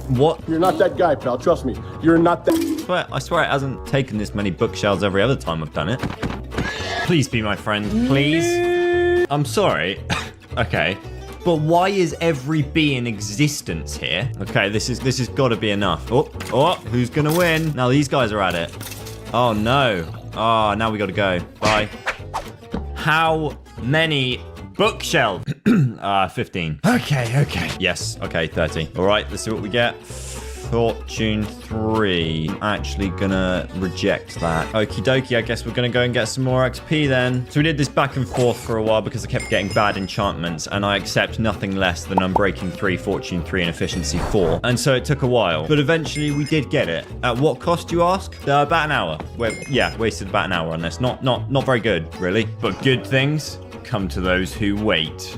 What? You're not that guy, pal. Trust me. You're not that. I swear it hasn't taken this many bookshelves every other time I've done it. Please be my friend, please. I'm sorry. Okay. But why is every bee in existence here? Okay, this is got to be enough. Oh, who's gonna win? Now these guys are at it. Oh no. Oh, now we got to go. Bye. How many bookshelves? 15. Okay. Yes. Okay, 30. All right, let's see what we get. Fortune 3. Actually gonna reject that. Okie dokie, I guess we're gonna go and get some more XP then. So we did this back and forth for a while because I kept getting bad enchantments, and I accept nothing less than Unbreaking 3, Fortune 3, and Efficiency 4. And so it took a while, but eventually we did get it. At what cost, you ask? About an hour. Wasted about an hour on this. Not very good, really. But good things come to those who wait.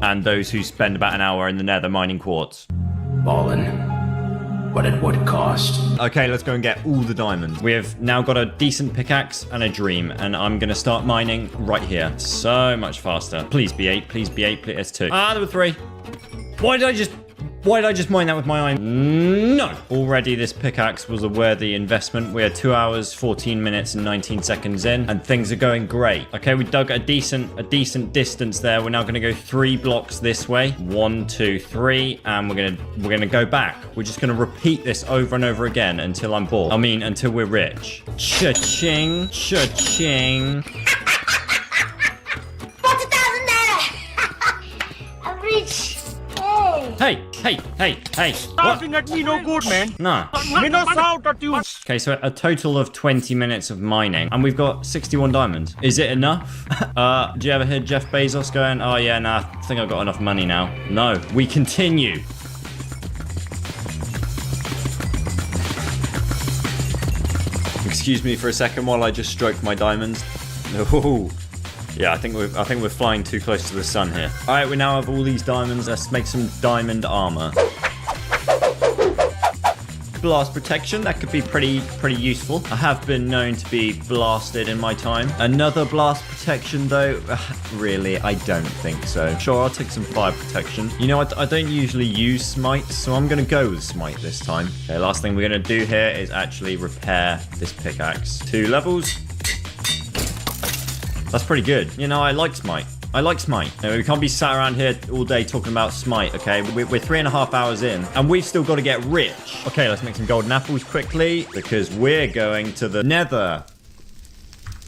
And those who spend about an hour in the nether mining quartz. Ballin'. But at what cost? Okay, let's go and get all the diamonds. We have now got a decent pickaxe and a dream, and I'm gonna start mining right here. So much faster. Please be 8, please be 8, please. It's 2. There were 3. Why did I just mine that with my iron? No. Already this pickaxe was a worthy investment. We are 2 hours, 14 minutes, and 19 seconds in, and things are going great. Okay, we dug a decent distance there. We're now gonna go 3 blocks this way. 1, 2, 3, and we're gonna go back. We're just gonna repeat this over and over again until I'm bored. I mean, until we're rich. Cha-ching, cha-ching. I'm rich. Hey. Laughing at me no good, man. Nah. Me no shout at you. Okay, so a total of 20 minutes of mining, and we've got 61 diamonds. Is it enough? Do you ever hear Jeff Bezos going, oh yeah, nah, I think I've got enough money now? No, we continue. Excuse me for a second while I just stroke my diamonds. Oh. Yeah, I think we're flying too close to the sun here. All right, we now have all these diamonds. Let's make some diamond armor. Blast protection, that could be pretty useful. I have been known to be blasted in my time. Another blast protection though, really, I don't think so. Sure, I'll take some fire protection. You know what, I don't usually use smite, so I'm gonna go with smite this time. Okay, last thing we're gonna do here is actually repair this pickaxe. 2 levels. That's pretty good. You know, I like smite. No, we can't be sat around here all day talking about smite, okay? We're 3.5 hours in, and we've still got to get rich. Okay, let's make some golden apples quickly, because we're going to the nether.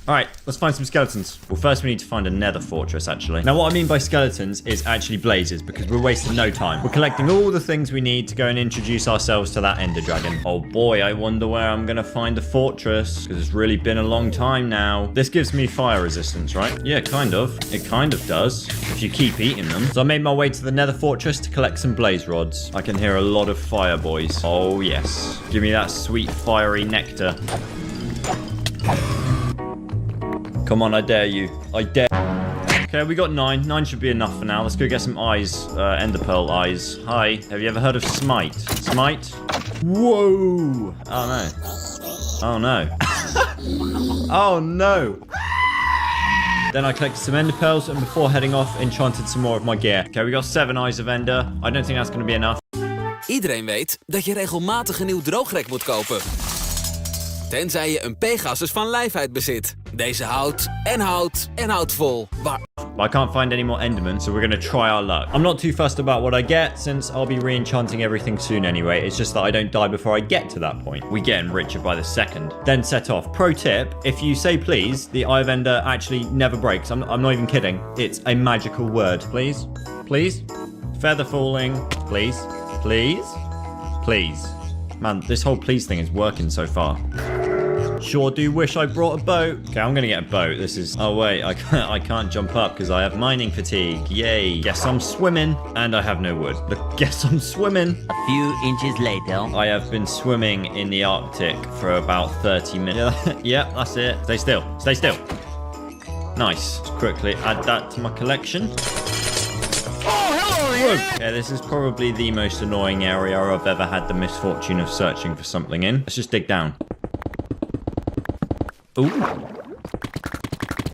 All right, let's find some skeletons. Well, first we need to find a nether fortress, actually. Now, what I mean by skeletons is actually blazes, because we're wasting no time. We're collecting all the things we need to go and introduce ourselves to that ender dragon. Oh boy, I wonder where I'm gonna find a fortress, because it's really been a long time now. This gives me fire resistance, right? Yeah, kind of. It kind of does, if you keep eating them. So I made my way to the nether fortress to collect some blaze rods. I can hear a lot of fire, boys. Oh yes. Give me that sweet fiery nectar. Come on, I dare you. I dare. Okay, we got 9. 9 should be enough for now. Let's go get some eyes. Ender pearl eyes. Hi. Have you ever heard of smite? Smite? Whoa. Oh, no. Oh, no. Oh, no. Then I collected some ender pearls, and before heading off, enchanted some more of my gear. Okay, we got 7 eyes of ender. I don't think that's going to be enough. Iedereen weet dat je regelmatig een nieuw droogrek moet kopen. Tenzij je een Pegasus van lijfheid bezit. Deze houdt en houdt en houdt vol. I can't find any more endermen, so we're gonna try our luck. I'm not too fussed about what I get, since I'll be re-enchanting everything soon anyway. It's just that I don't die before I get to that point. We're getting richer by the second. Then set off. Pro tip, if you say please, the Eye of Ender actually never breaks. I'm not even kidding. It's a magical word. Please? Please? Feather falling. Please? Please? Please? Man, this whole please thing is working so far. Sure do wish I brought a boat. Okay, I'm gonna get a boat. This is... Oh, wait. I can't jump up because I have mining fatigue. Yay. Guess I'm swimming. And I have no wood. Look, guess I'm swimming. A few inches later. I have been swimming in the Arctic for about 30 minutes. Yeah, that's it. Stay still. Stay still. Nice. Let's quickly add that to my collection. Okay, this is probably the most annoying area I've ever had the misfortune of searching for something in. Let's just dig down. Ooh.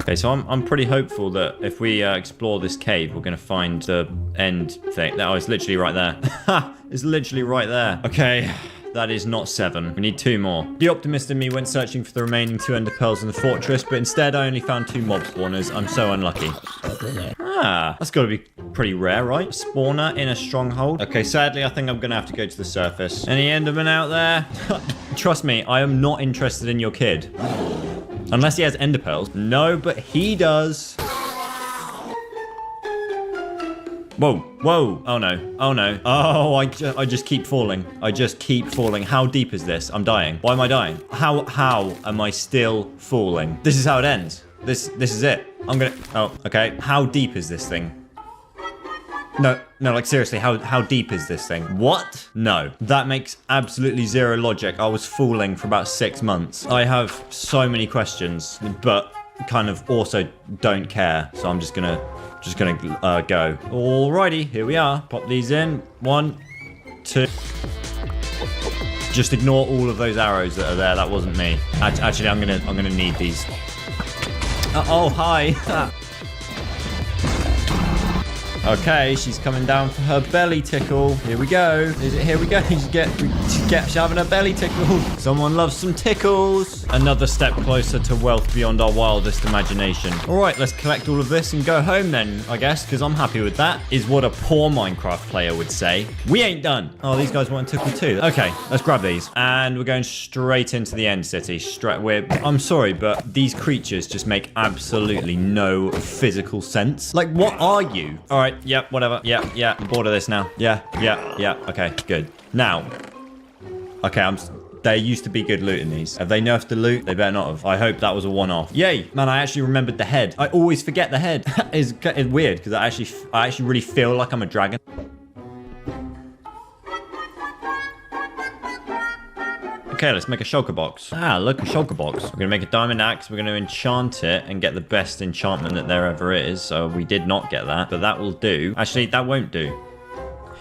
Okay, so I'm pretty hopeful that if we explore this cave, we're gonna find the end thing. Oh, it's literally right there. Ha! It's literally right there. Okay. That is not 7. We need 2 more. The optimist in me went searching for the remaining 2 ender pearls in the fortress, but instead I only found 2 mob spawners. I'm so unlucky. Ah, that's got to be pretty rare, right? Spawner in a stronghold. Okay, sadly, I think I'm going to have to go to the surface. Any enderman out there? Trust me, I am not interested in your kid. Unless he has ender pearls. No, but he does. Whoa, whoa, oh no, oh no. Oh, I just keep falling. I just keep falling. How deep is this? I'm dying. Why am I dying? How am I still falling? This is how it ends. This is it. I'm gonna, oh, okay. How deep is this thing? No, like seriously, how deep is this thing? What? No, that makes absolutely zero logic. I was falling for about 6 months. I have so many questions, but kind of also don't care. So I'm just gonna go. Alrighty, here we are. Pop these in. 1, 2. Just ignore all of those arrows that are there. That wasn't me. Actually, I'm gonna need these. Oh, hi. Okay, she's coming down for her belly tickle. Here we go. Here we go. She's having a belly tickle. Someone loves some tickles. Another step closer to wealth beyond our wildest imagination. All right, let's collect all of this and go home then, I guess, because I'm happy with that. Is what a poor Minecraft player would say. We ain't done. Oh, these guys want tickle too. Okay, let's grab these. And we're going straight into the end city. I'm sorry, but these creatures just make absolutely no physical sense. Like, what are you? All right. Yep, whatever. Yeah. I'm bored of this now. Yeah. Okay, good. Now, okay, there used to be good loot in these. Have they nerfed the loot? They better not have. I hope that was a one-off. Yay! Man, I actually remembered the head. I always forget the head. It's weird because I actually really feel like I'm a dragon. Okay, let's make a shulker box. Ah, look, a shulker box. We're gonna make a diamond axe. We're gonna enchant it and get the best enchantment that there ever is. So we did not get that, but that will do. Actually, that won't do.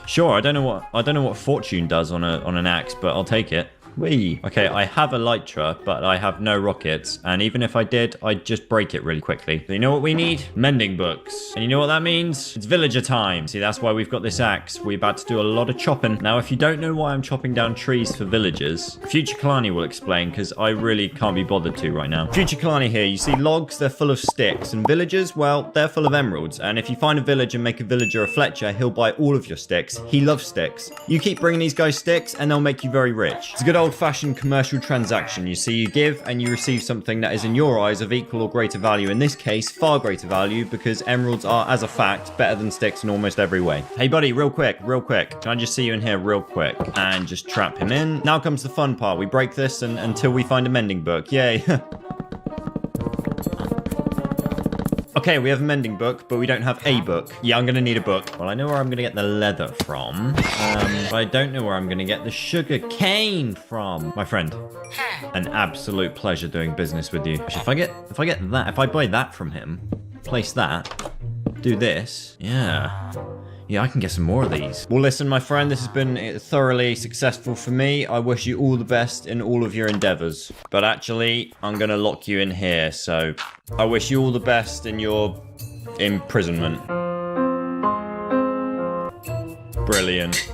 Sure, I don't know what fortune does on an axe, but I'll take it. Whee! Okay, I have elytra, but I have no rockets. And even if I did, I'd just break it really quickly. So you know what we need? Mending books. And you know what that means? It's villager time. See, that's why we've got this axe. We're about to do a lot of chopping. Now, if you don't know why I'm chopping down trees for villagers, Future Kalani will explain, because I really can't be bothered to right now. Future Kalani here. You see logs, they're full of sticks. And villagers, well, they're full of emeralds. And if you find a village and make a villager a Fletcher, he'll buy all of your sticks. He loves sticks. You keep bringing these guys sticks, and they'll make you very rich. It's a good old-fashioned commercial transaction. You see, you give and you receive something that is in your eyes of equal or greater value. In this case, far greater value, because emeralds are, as a fact, better than sticks in almost every way. Hey buddy, real quick. Can I just see you in here real quick and just trap him in? Now comes the fun part. We break this and until we find a mending book. Yay. Okay, we have a mending book, but we don't have a book. Yeah, I'm going to need a book. Well, I know where I'm going to get the leather from, but I don't know where I'm going to get the sugar cane from. My friend, an absolute pleasure doing business with you. If I buy that from him, place that, do this, yeah, I can get some more of these. Well, listen, my friend, this has been thoroughly successful for me. I wish you all the best in all of your endeavors. But actually, I'm going to lock you in here. So I wish you all the best in your imprisonment. Brilliant.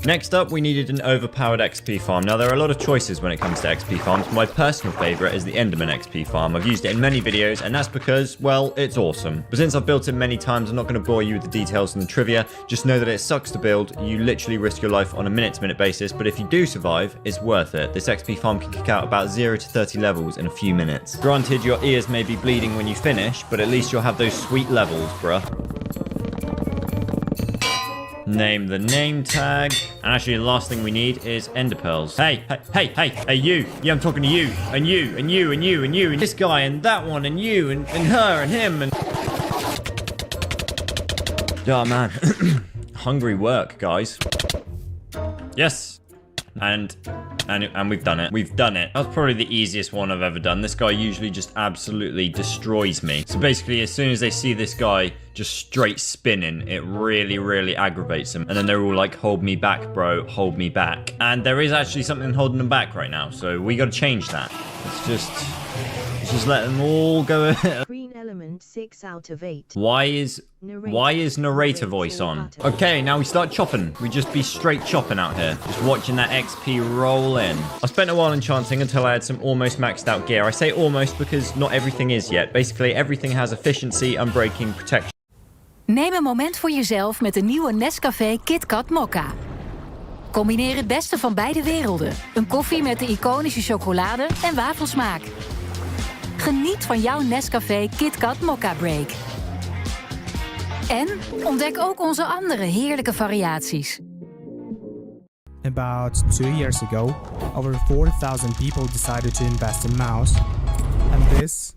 Next up, we needed an overpowered XP farm. Now, there are a lot of choices when it comes to XP farms. My personal favorite is the Enderman XP farm. I've used it in many videos, and that's because, well, it's awesome. But since I've built it many times, I'm not going to bore you with the details and the trivia. Just know that it sucks to build. You literally risk your life on a minute-to-minute basis, but if you do survive, it's worth it. This XP farm can kick out about 0 to 30 levels in a few minutes. Granted, your ears may be bleeding when you finish, but at least you'll have those sweet levels, bruh. Name the name tag. And actually, the last thing we need is ender pearls. Hey, you. Yeah, I'm talking to you, and you, and you, and you, and you, and this guy, and that one, and you, and her, and him, and... Oh, man. Hungry work, guys. Yes. And we've done it. We've done it. That's probably the easiest one I've ever done. This guy usually just absolutely destroys me. So basically, as soon as they see this guy just straight spinning, it really, really aggravates them. And then they're all like, hold me back, bro. Hold me back. And there is actually something holding them back right now. So we got to change that. Let's just let them all go. and 6 out of 8. Why is narrator voice on? Okay, now we start chopping. We just be straight chopping out here. Just watching that XP roll in. I spent a while enchanting until I had some almost maxed out gear. I say almost because not everything is yet. Basically, everything has efficiency, unbreaking, protection. Neem een moment voor jezelf met de nieuwe Nescafé KitKat Mokka. Combineer het beste van beide werelden. Een koffie met de iconische chocolade en wafelsmaak. Geniet van jouw Nescafé KitKat Mokka Break. En ontdek ook onze andere heerlijke variaties. About 2 years ago, over 4,000 people decided to invest in mouse. And this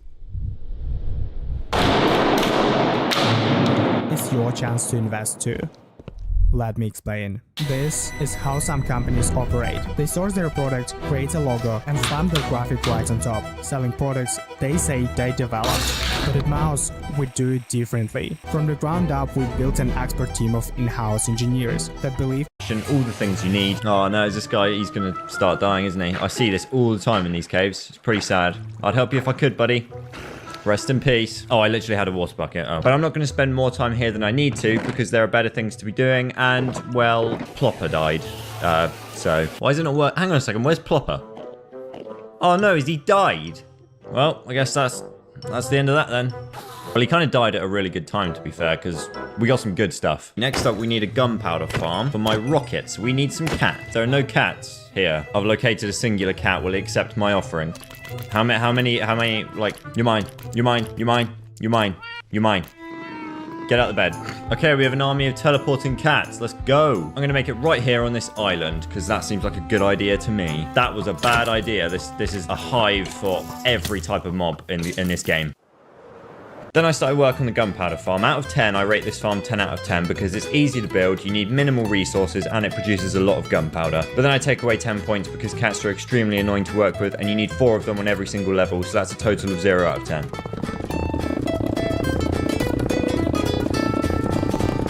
is your chance to invest too. Let me explain. This is how some companies operate. They source their product, create a logo, and stamp their graphic rights on top, selling products they say they developed. But at Mouse, we do it differently. From the ground up, we built an expert team of in-house engineers that believe all the things you need. Oh no, this guy, he's gonna start dying, isn't he? I see this all the time in these caves. It's pretty sad. I'd help you if I could, buddy. Rest in peace. Oh, I literally had a water bucket. Oh. But I'm not going to spend more time here than I need to because there are better things to be doing. And, well, Plopper died. So, why is it not work? Hang on a second. Where's Plopper? Oh, no. He died? Well, I guess that's the end of that then. Well, he kind of died at a really good time, to be fair, because we got some good stuff. Next up, we need a gunpowder farm for my rockets. We need some cats. There are no cats here. I've located a singular cat. Will he accept my offering? How many, like, you're mine. Get out of the bed. Okay, we have an army of teleporting cats. Let's go. I'm going to make it right here on this island because that seems like a good idea to me. That was a bad idea. This is a hive for every type of mob in this game. Then I started work on the gunpowder farm. Out of 10, I rate this farm 10 out of 10 because it's easy to build, you need minimal resources, and it produces a lot of gunpowder. But then I take away 10 points because cats are extremely annoying to work with, and you need 4 of them on every single level, so that's a total of 0 out of 10.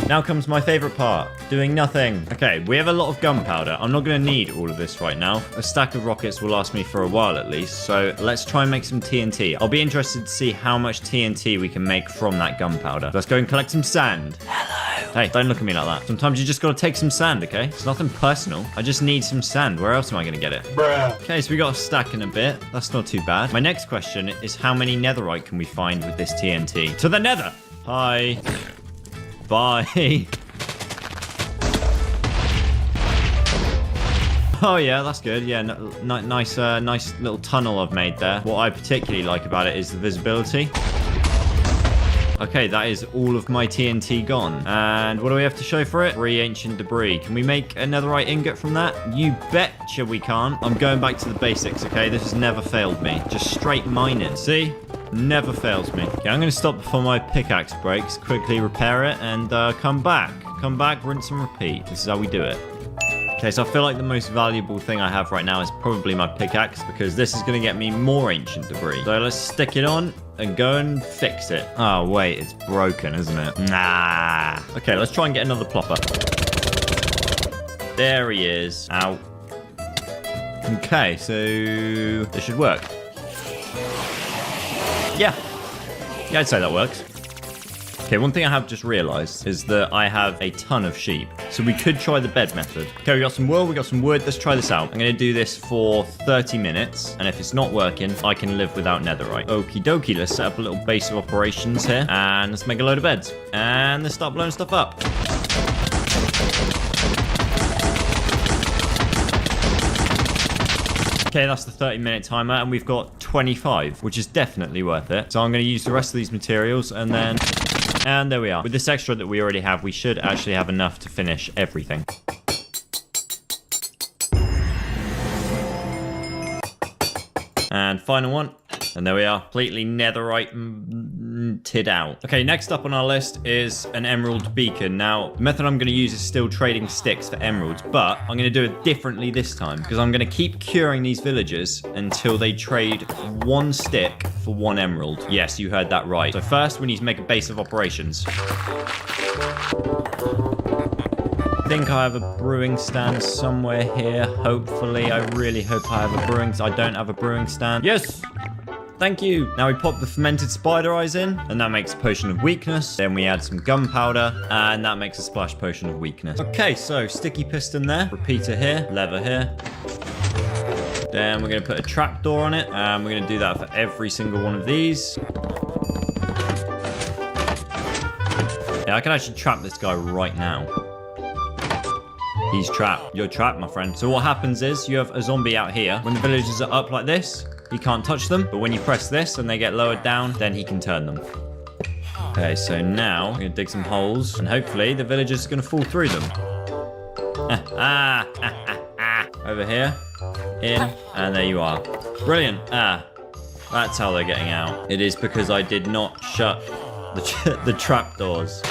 Now comes my favorite part, doing nothing. Okay, we have a lot of gunpowder. I'm not going to need all of this right now. A stack of rockets will last me for a while at least, so let's try and make some TNT. I'll be interested to see how much TNT we can make from that gunpowder. Let's go and collect some sand. Hello. Hey, don't look at me like that. Sometimes you just got to take some sand, okay? It's nothing personal. I just need some sand. Where else am I going to get it? Bruh. Okay, so we got a stack in a bit. That's not too bad. My next question is how many netherite can we find with this TNT? To the nether! Hi. Bye. Oh yeah, that's good. Yeah, nice little tunnel I've made there. What I particularly like about it is the visibility. Okay, that is all of my TNT gone. And what do we have to show for it? 3 ancient debris. Can we make a netherite ingot from that? You betcha we can't. I'm going back to the basics, okay? This has never failed me. Just straight mining. See? Never fails me. Okay, I'm going to stop before my pickaxe breaks, quickly repair it, and come back. Come back, rinse and repeat. This is how we do it. Okay, so I feel like the most valuable thing I have right now is probably my pickaxe, because this is going to get me more ancient debris. So let's stick it on and go and fix it. Oh, wait, it's broken, isn't it? Nah. Okay, let's try and get another plopper. There he is. Ow. Okay, so this should work. Yeah, I'd say that works. Okay, one thing I have just realized is that I have a ton of sheep. So we could try the bed method. Okay, we got some wool, we got some wood. Let's try this out. I'm going to do this for 30 minutes. And if it's not working, I can live without netherite. Okie dokie, let's set up a little base of operations here. And let's make a load of beds. And let's start blowing stuff up. Okay, that's the 30-minute timer, and we've got 25, which is definitely worth it. So I'm going to use the rest of these materials, and then... And there we are. With this extra that we already have, we should actually have enough to finish everything. And final one. And there we are, completely netherite-tid out. Okay, next up on our list is an emerald beacon. Now, the method I'm going to use is still trading sticks for emeralds, but I'm going to do it differently this time, because I'm going to keep curing these villagers until they trade 1 stick for 1 emerald. Yes, you heard that right. So first, we need to make a base of operations. I think I have a brewing stand somewhere here. Hopefully, I really hope I have a brewing... I don't have a brewing stand. Yes! Thank you. Now we pop the fermented spider eyes in, and that makes a potion of weakness. Then we add some gunpowder, and that makes a splash potion of weakness. Okay, so sticky piston there, repeater here, lever here. Then we're going to put a trapdoor on it, and we're going to do that for every single one of these. Yeah, I can actually trap this guy right now. He's trapped. You're trapped, my friend. So what happens is you have a zombie out here. When the villagers are up like this, he can't touch them. But when you press this and they get lowered down, then he can turn them. Okay, so now we're going to dig some holes. And hopefully the villagers are going to fall through them. Over here. In. And there you are. Brilliant. That's how they're getting out. It is because I did not shut the trapdoors.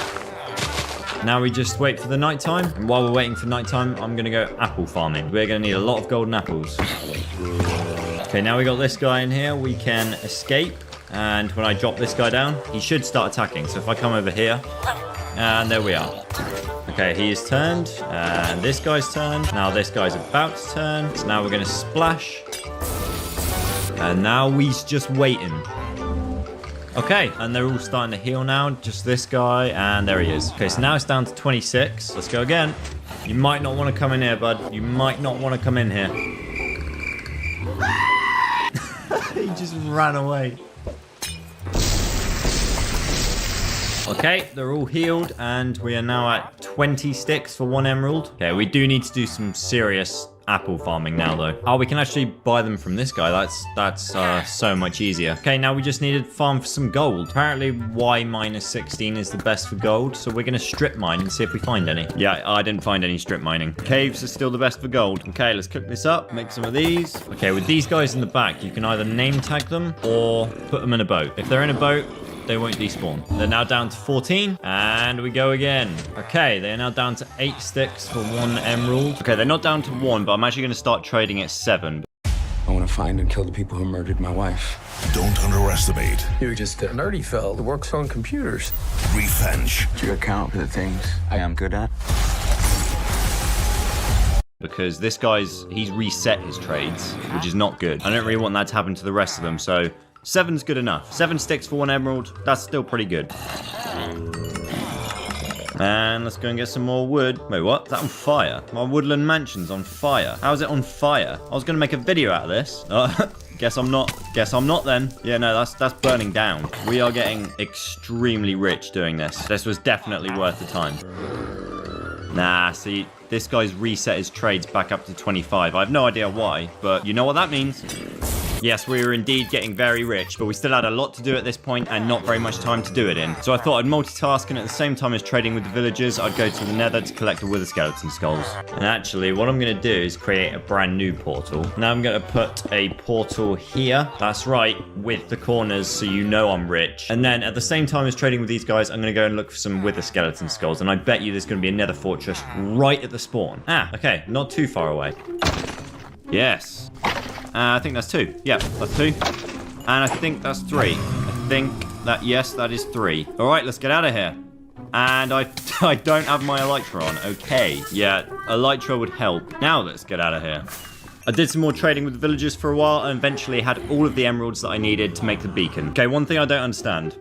Now we just wait for the nighttime. And while we're waiting for nighttime, I'm going to go apple farming. We're going to need a lot of golden apples. Okay, now we got this guy in here. We can escape. And when I drop this guy down, he should start attacking. So if I come over here, and there we are. Okay, he is turned. And this guy's turned. Now this guy's about to turn. So now we're going to splash. And now he's just waiting. Okay, and they're all starting to heal now. Just this guy, and there he is. Okay, so now it's down to 26. Let's go again. You might not want to come in here, bud. You might not want to come in here. He just ran away. Okay, they're all healed, and we are now at 20 sticks for 1 emerald. Okay, we do need to do some serious apple farming now, though. Oh, we can actually buy them from this guy. That's so much easier. Okay, now we just need to farm for some gold. Apparently, Y-16 is the best for gold, so we're going to strip mine and see if we find any. Yeah, I didn't find any strip mining. Caves are still the best for gold. Okay, let's cook this up, make some of these. Okay, with these guys in the back, you can either name tag them or put them in a boat. If they're in a boat, they won't despawn. They're now down to 14, and we go again. Okay, they are now down to 8 sticks for 1 emerald. Okay, they're not down to 1, but I'm actually going to start trading at 7. I want to find and kill the people who murdered my wife. Don't underestimate. You're just a nerdy fella that works on computers. Revenge. Do you account for the things I am good at? Because this he's reset his trades, which is not good. I don't really want that to happen to the rest of them, so 7's good enough. 7 sticks for 1 emerald. That's still pretty good. And let's go and get some more wood. Wait, what? Is that on fire? My woodland mansion's on fire. How is it on fire? I was going to make a video out of this. Guess I'm not. Guess I'm not then. Yeah, no, that's burning down. We are getting extremely rich doing this. This was definitely worth the time. Nah, see, this guy's reset his trades back up to 25. I have no idea why, but you know what that means. Yes, we were indeed getting very rich, but we still had a lot to do at this point and not very much time to do it in. So I thought I'd multitask, and at the same time as trading with the villagers, I'd go to the nether to collect the wither skeleton skulls. And actually, what I'm going to do is create a brand new portal. Now I'm going to put a portal here. That's right, with the corners, so you know I'm rich. And then at the same time as trading with these guys, I'm going to go and look for some wither skeleton skulls. And I bet you there's going to be a nether fortress right at the spawn. Ah, okay, not too far away. Yes. I think that's 2. Yeah, that's 2. And I think that's 3. I think that, yes, that is 3. All right, let's get out of here. And I don't have my elytra on. Okay. Yeah, elytra would help. Now let's get out of here. I did some more trading with the villagers for a while and eventually had all of the emeralds that I needed to make the beacon. Okay, one thing I don't understand.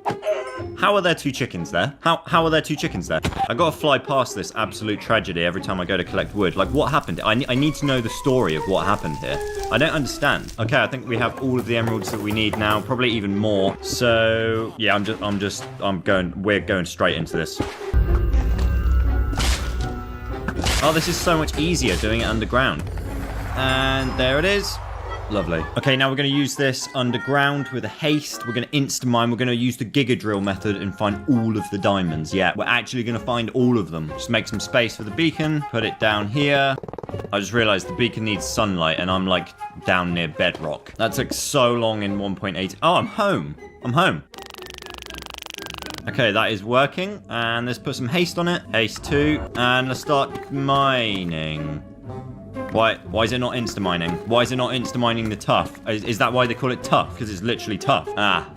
How are there 2 chickens there? How are there 2 chickens there? I gotta fly past this absolute tragedy every time I go to collect wood. Like, what happened? I need to know the story of what happened here. I don't understand. Okay, I think we have all of the emeralds that we need now, probably even more. So yeah, we're going straight into this. Oh, this is so much easier doing it underground. And there it is. Lovely. Okay, now we're going to use this underground with a haste. We're going to insta-mine. We're going to use the Giga Drill method and find all of the diamonds. Yeah, we're actually going to find all of them. Just make some space for the beacon. Put it down here. I just realized the beacon needs sunlight and I'm like down near bedrock. That took so long in 1.8. Oh, I'm home. I'm home. Okay, that is working. And let's put some haste on it. Haste 2. And let's start mining. Why is it not insta-mining? Why is it not insta-mining the tough? Is that why they call it tough? Because it's literally tough. Ah,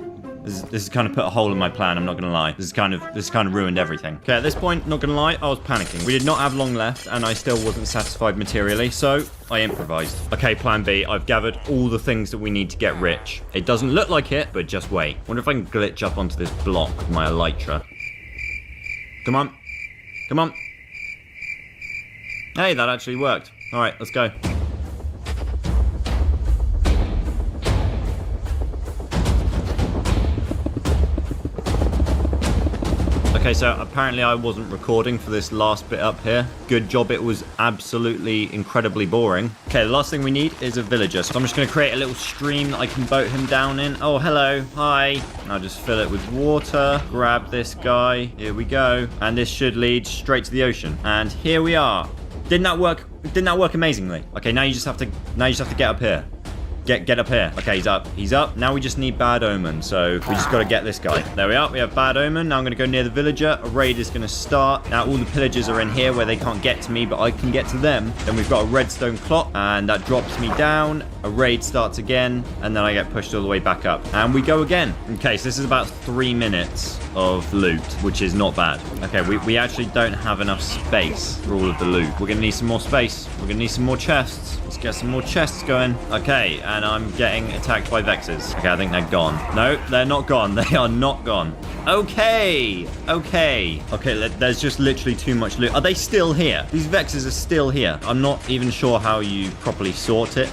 This has kind of put a hole in my plan, I'm not gonna lie. This kind of ruined everything. Okay, at this point, not gonna lie, I was panicking. We did not have long left, and I still wasn't satisfied materially, so I improvised. Okay, plan B, I've gathered all the things that we need to get rich. It doesn't look like it, but just wait. Wonder if I can glitch up onto this block with my elytra. Come on. Come on. Hey, that actually worked. All right, let's go. Okay, so apparently I wasn't recording for this last bit up here. Good job, it was absolutely incredibly boring. Okay, the last thing we need is a villager. So I'm just gonna create a little stream that I can boat him down in. Oh, hello, hi. I'll just fill it with water, grab this guy, here we go. And this should lead straight to the ocean. And here we are. Didn't that work? Didn't that work amazingly? Okay, now you just have to get up here. Get up here. Okay, he's up. He's up. Now we just need Bad Omen. So we just got to get this guy. There we are. We have Bad Omen. Now I'm going to go near the villager. A raid is going to start. Now all the pillagers are in here where they can't get to me, but I can get to them. Then we've got a redstone clock, and that drops me down. A raid starts again, and then I get pushed all the way back up. And we go again. Okay, so this is about 3 minutes of loot, which is not bad. Okay, we actually don't have enough space for all of the loot. We're going to need some more space. We're going to need some more chests. Let's get some more chests going. Okay, and I'm getting attacked by Vexes. Okay, I think they're gone. No, they're not gone. They are not gone. Okay. Okay, there's just literally too much loot. Are they still here? These Vexes are still here. I'm not even sure how you properly sort it.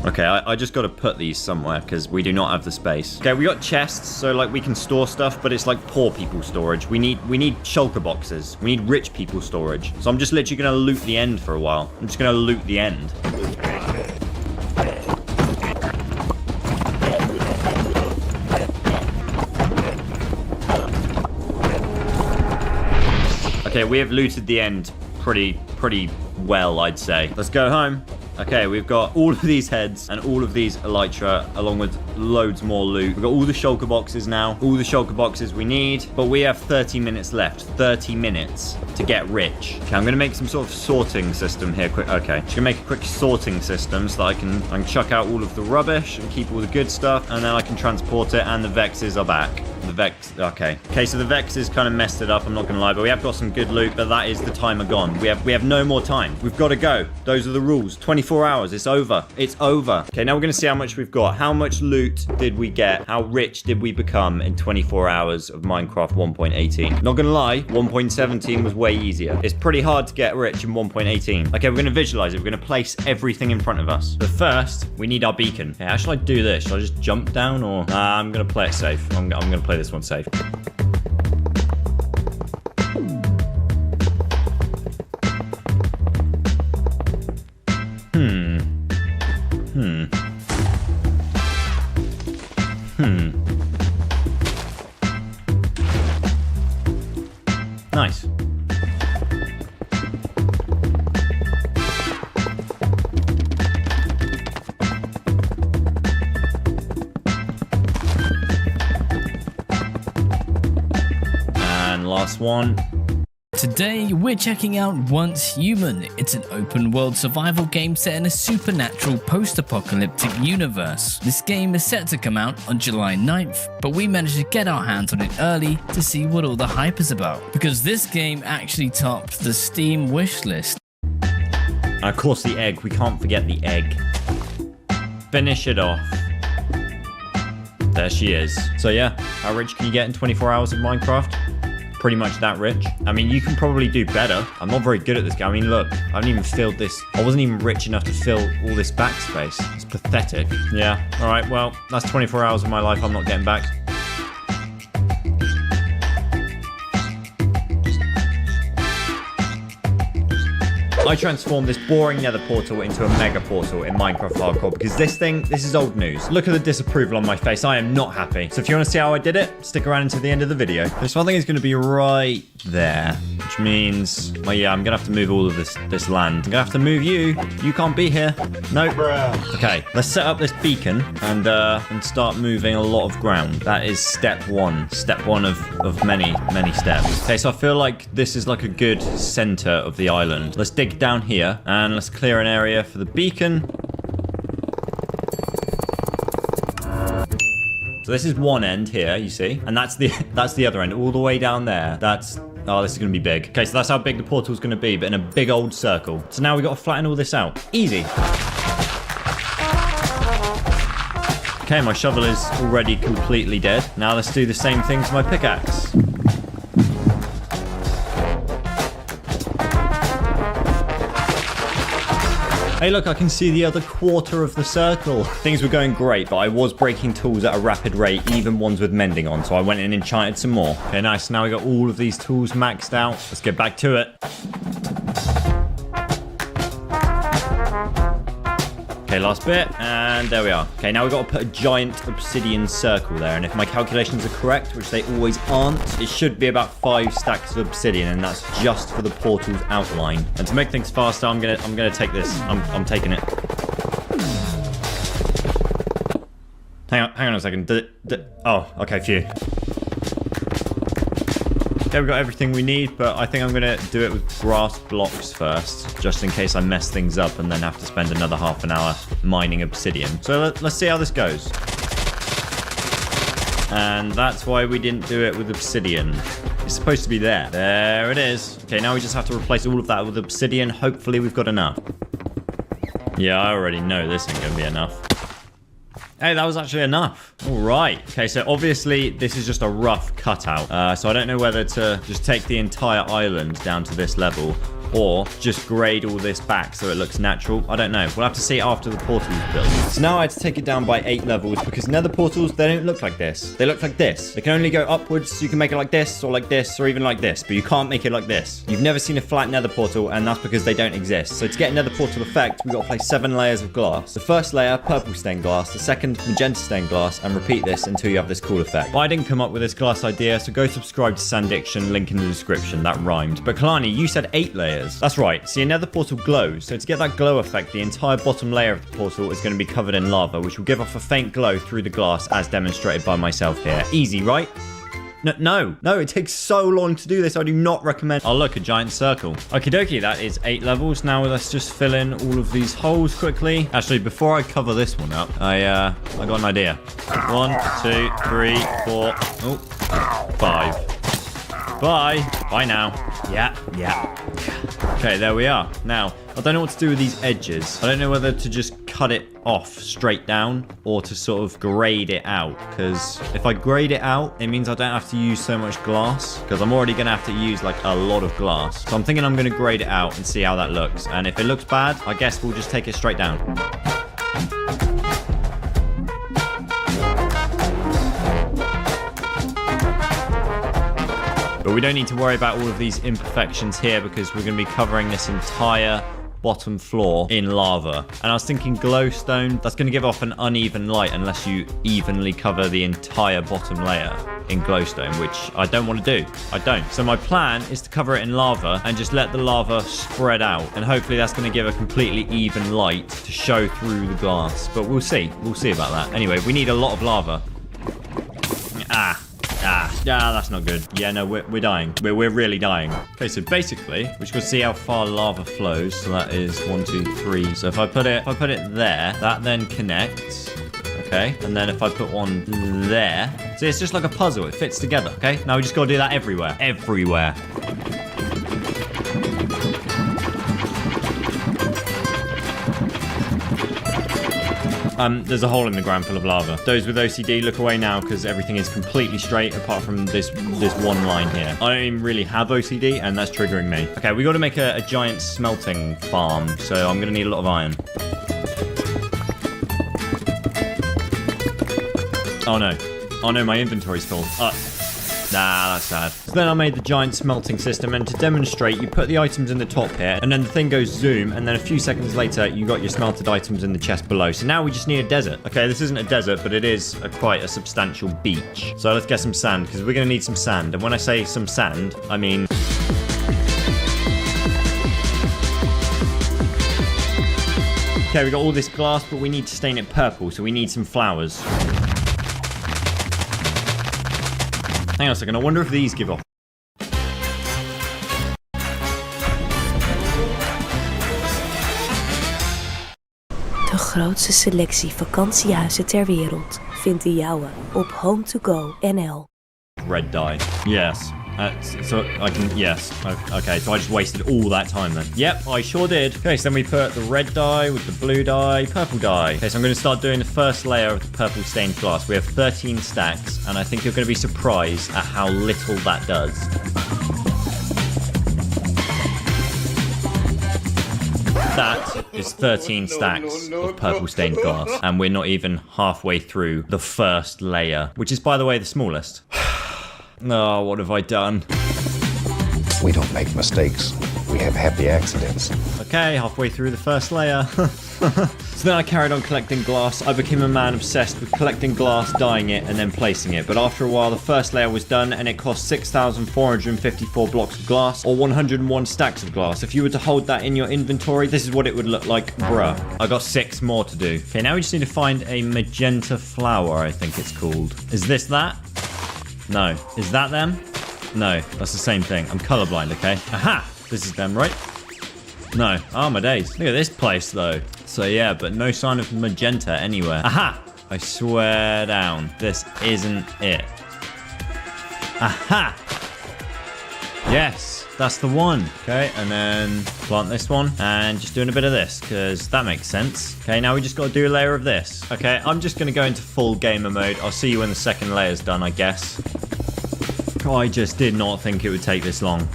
Okay, I just got to put these somewhere because we do not have the space. Okay, we got chests, so like we can store stuff, but it's like poor people storage. We need shulker boxes. We need rich people storage. So I'm just literally going to loot the end for a while. I'm just going to loot the end. Okay, we have looted the end pretty well, I'd say. Let's go home. Okay, we've got all of these heads and all of these elytra, along with loads more loot. We've got all the shulker boxes now, all the shulker boxes we need, but we have 30 minutes left. 30 minutes to get rich. Okay, I'm going to make some sort of sorting system here. Quick. Okay, just going to make a quick sorting system so that I can chuck out all of the rubbish and keep all the good stuff, and then I can transport it, and the Vexes are back. The Vex, okay, so the Vexes kind of messed it up, I'm not gonna lie, but we have got some good loot, but that is the timer gone. We have no more time. We've got to go. Those are the rules. 24 hours, it's over. It's over. Okay, now we're gonna see how much we've got. How much loot did we get? How rich did we become in 24 hours of Minecraft 1.18? Not gonna lie, 1.17 was way easier. It's pretty hard to get rich in 1.18. Okay, we're gonna visualize it. We're gonna place everything in front of us. But first, we need our beacon. Okay, how should I do this? Should I just jump down or? I'm gonna play it safe. I'm gonna play this one safe. Nice. Last one. Today, we're checking out Once Human. It's an open-world survival game set in a supernatural post-apocalyptic universe. This game is set to come out on July 9th, but we managed to get our hands on it early to see what all the hype is about, because this game actually topped the Steam wishlist. And of course the egg, we can't forget the egg. Finish it off. There she is. So yeah, how rich can you get in 24 hours of Minecraft? Pretty much that rich. I mean, you can probably do better. I'm not very good at this game. I mean, look, I haven't even filled this. I wasn't even rich enough to fill all this backspace. It's pathetic. Yeah, all right, well, that's 24 hours of my life I'm not getting back. I transformed this boring nether portal into a mega portal in Minecraft Hardcore because this is old news. Look at the disapproval on my face. I am not happy. So if you want to see how I did it, stick around until the end of the video. This one thing is going to be right there, which means, well, yeah, I'm going to have to move all of this land. I'm going to have to move you. You can't be here. No. Bruh. Okay, let's set up this beacon and start moving a lot of ground. That is step one. Step one of many steps. Okay, so I feel like this is like a good center of the island. Let's dig down here and let's clear an area for the beacon. So this is one end here, you see? And that's the other end, all the way down there. Oh, this is going to be big. Okay, so that's how big the portal's going to be, but in a big old circle. So now we've got to flatten all this out. Easy. Okay, my shovel is already completely dead. Now let's do the same thing to my pickaxe. Hey look, I can see the other quarter of the circle. Things were going great, but I was breaking tools at a rapid rate, even ones with mending on, so I went in and enchanted some more. Okay, nice. Now we got all of these tools maxed out. Let's get back to it. Okay, last bit, and there we are. Okay, now we've got to put a giant obsidian circle there, and if my calculations are correct, which they always aren't, it should be about 5 stacks of obsidian, and that's just for the portal's outline. And to make things faster, I'm gonna take this. I'm taking it. Hang on a second. Oh, okay, phew. Okay, we've got everything we need, but I think I'm going to do it with grass blocks first, just in case I mess things up and then have to spend another half an hour mining obsidian. So let's see how this goes. And that's why we didn't do it with obsidian. It's supposed to be there. There it is. Okay, now we just have to replace all of that with obsidian. Hopefully we've got enough. Yeah, I already know this ain't going to be enough. Hey, that was actually enough. All right. Okay, so obviously this is just a rough cutout. So I don't know whether to just take the entire island down to this level or just grade all this back so it looks natural. I don't know. We'll have to see after the portal's built. So now I had to take it down by 8 levels because nether portals, they don't look like this. They look like this. They can only go upwards, so you can make it like this or even like this, but you can't make it like this. You've never seen a flat nether portal, and that's because they don't exist. So to get a nether portal effect, we've got to place 7 layers of glass. The first layer, purple stained glass. The second, magenta stained glass, and repeat this until you have this cool effect. But I didn't come up with this glass idea, so go subscribe to Sandiction, link in the description. That rhymed. But Kalani, you said 8 layers. That's right. See, a nether portal glows. So to get that glow effect, the entire bottom layer of the portal is going to be covered in lava, which will give off a faint glow through the glass as demonstrated by myself here. Easy, right? No, it takes so long to do this. I do not recommend. Oh, look, a giant circle. Okie dokie, that is 8 levels. Now let's just fill in all of these holes quickly. Actually, before I cover this one up, I got an idea. 1, 2, 3, 4, 5. Bye now. Yeah. Okay, there we are. Now, I don't know what to do with these edges. I don't know whether to just cut it off straight down or to sort of grade it out, because if I grade it out, it means I don't have to use so much glass, because I'm already going to have to use like a lot of glass. So I'm thinking I'm going to grade it out and see how that looks. And if it looks bad, I guess we'll just take it straight down. But we don't need to worry about all of these imperfections here because we're going to be covering this entire bottom floor in lava. And I was thinking glowstone, that's going to give off an uneven light unless you evenly cover the entire bottom layer in glowstone, which I don't want to do. I don't. So my plan is to cover it in lava and just let the lava spread out. And hopefully that's going to give a completely even light to show through the glass. But we'll see. We'll see about that. Anyway, we need a lot of lava. That's not good. Yeah, no, we're dying. We're really dying. Okay, so basically, we just got to see how far lava flows. So that is 1, 2, 3. So if I put it there, that then connects. Okay, and then if I put one there, see, it's just like a puzzle. It fits together. Okay, now we just got to do that everywhere. Everywhere. There's a hole in the ground full of lava. Those with OCD, look away now because everything is completely straight apart from this one line here. I don't even really have OCD and that's triggering me. Okay, we got to make a giant smelting farm, so I'm going to need a lot of iron. Oh no, my inventory's full. That's sad. So then I made the giant smelting system, and to demonstrate, you put the items in the top here, and then the thing goes zoom, and then a few seconds later, you got your smelted items in the chest below. So now we just need a desert. Okay, this isn't a desert, but it is quite a substantial beach. So let's get some sand, because we're going to need some sand. And when I say some sand, I mean... Okay, we got all this glass, but we need to stain it purple, so we need some flowers. Hang on a second, I wonder if these give off. De grootste selectie vakantiehuizen ter wereld. vindt de jouwe op Home2Go.nl. Red dye. Yes. So I can, yes. Okay, so I just wasted all that time then. Yep, I sure did. Okay, so then we put the red dye with the blue dye, purple dye. Okay, so I'm going to start doing the first layer of the purple stained glass. We have 13 stacks, and I think you're going to be surprised at how little that does. That is 13 stacks of purple stained glass, and we're not even halfway through the first layer, which is, by the way, the smallest. Oh, what have I done? We don't make mistakes. We have happy accidents. Okay, halfway through the first layer. So then I carried on collecting glass. I became a man obsessed with collecting glass, dyeing it, and then placing it. But after a while, the first layer was done, and it cost 6,454 blocks of glass, or 101 stacks of glass. If you were to hold that in your inventory, this is what it would look like. Bruh. I got 6 more to do. Okay, now we just need to find a magenta flower, I think it's called. Is this that? No. Is that them? No, that's the same thing. I'm colorblind, okay? Aha! This is them, right? No. Oh, my days. Look at this place, though. So, yeah, but no sign of magenta anywhere. Aha! I swear down. This isn't it. Aha! Yes, that's the one. Okay, and then plant this one. And just doing a bit of this, because that makes sense. Okay, now we just got to do a layer of this. Okay, I'm just going to go into full gamer mode. I'll see you when the second layer's done, I guess. I just did not think it would take this long.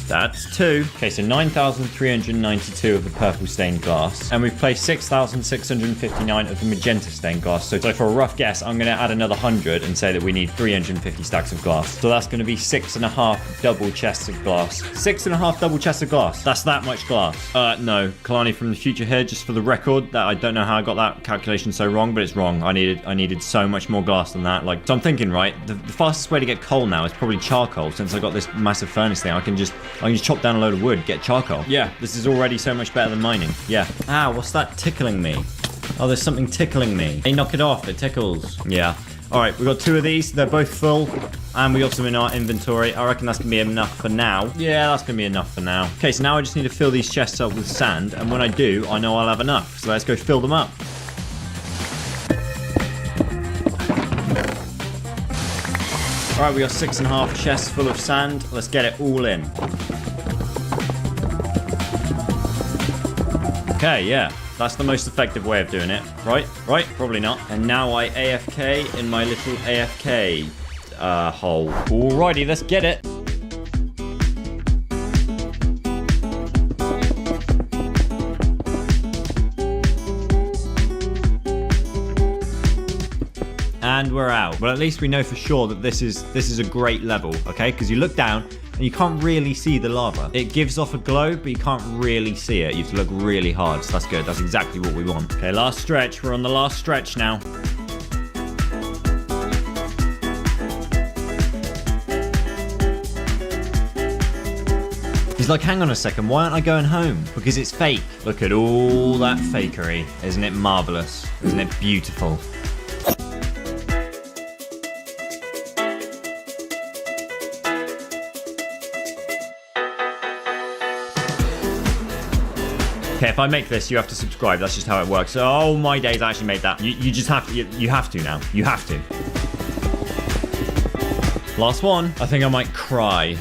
That's 2. Okay, so 9,392 of the purple stained glass. And we've placed 6,659 of the magenta stained glass. So for a rough guess, I'm going to add another 100 and say that we need 350 stacks of glass. So that's going to be 6.5 double chests of glass. 6.5 double chests of glass. That's that much glass. No. Kalani from the future here, just for the record, that I don't know how I got that calculation so wrong, but it's wrong. I needed so much more glass than that. Like, so I'm thinking, right, the fastest way to get coal now is probably charcoal. Since I got this massive furnace thing, I can just chop down a load of wood, get charcoal. Yeah, this is already so much better than mining. Yeah. Ah, what's that tickling me? Oh, there's something tickling me. Hey, knock it off. It tickles. Yeah. All right, we got 2 of these. They're both full. And we got some in our inventory. I reckon that's going to be enough for now. Yeah, that's going to be enough for now. Okay, so now I just need to fill these chests up with sand. And when I do, I know I'll have enough. So let's go fill them up. All right, we got 6.5 chests full of sand. Let's get it all in. Okay, yeah. That's the most effective way of doing it. Right? Right? Probably not. And now I AFK in my little AFK hole. Alrighty, let's get it. And we're out. Well, at least we know for sure that this is a great level, okay? Because you look down and you can't really see the lava. It gives off a glow, but you can't really see it. You have to look really hard, so that's good. That's exactly what we want. Okay, last stretch. We're on the last stretch now. He's like, hang on a second, why aren't I going home? Because it's fake. Look at all that fakery. Isn't it marvelous? Isn't it beautiful? Okay, if I make this, you have to subscribe. That's just how it works. Oh my days, I actually made that. You just have to. You have to now. You have to. Last one. I think I might cry.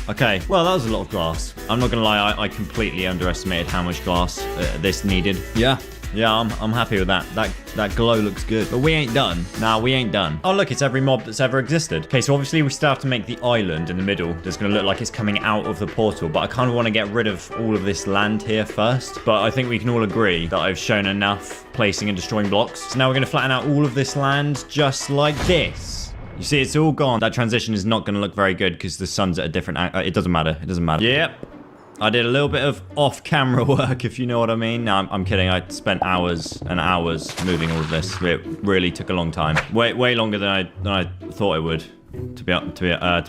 Okay. Well, that was a lot of glass. I'm not gonna lie. I completely underestimated how much glass this needed. Yeah. Yeah, I'm happy with that. That glow looks good. But we ain't done. Nah, we ain't done. Oh, look, it's every mob that's ever existed. Okay, so obviously we still have to make the island in the middle that's going to look like it's coming out of the portal. But I kind of want to get rid of all of this land here first. But I think we can all agree that I've shown enough placing and destroying blocks. So now we're going to flatten out all of this land just like this. You see, it's all gone. That transition is not going to look very good because the sun's at a different angle. It doesn't matter. It doesn't matter. Yep. I did a little bit of off-camera work, if you know what I mean. No, I'm kidding. I spent hours and hours moving all of this. It really took a long time. Way longer than I thought it would, to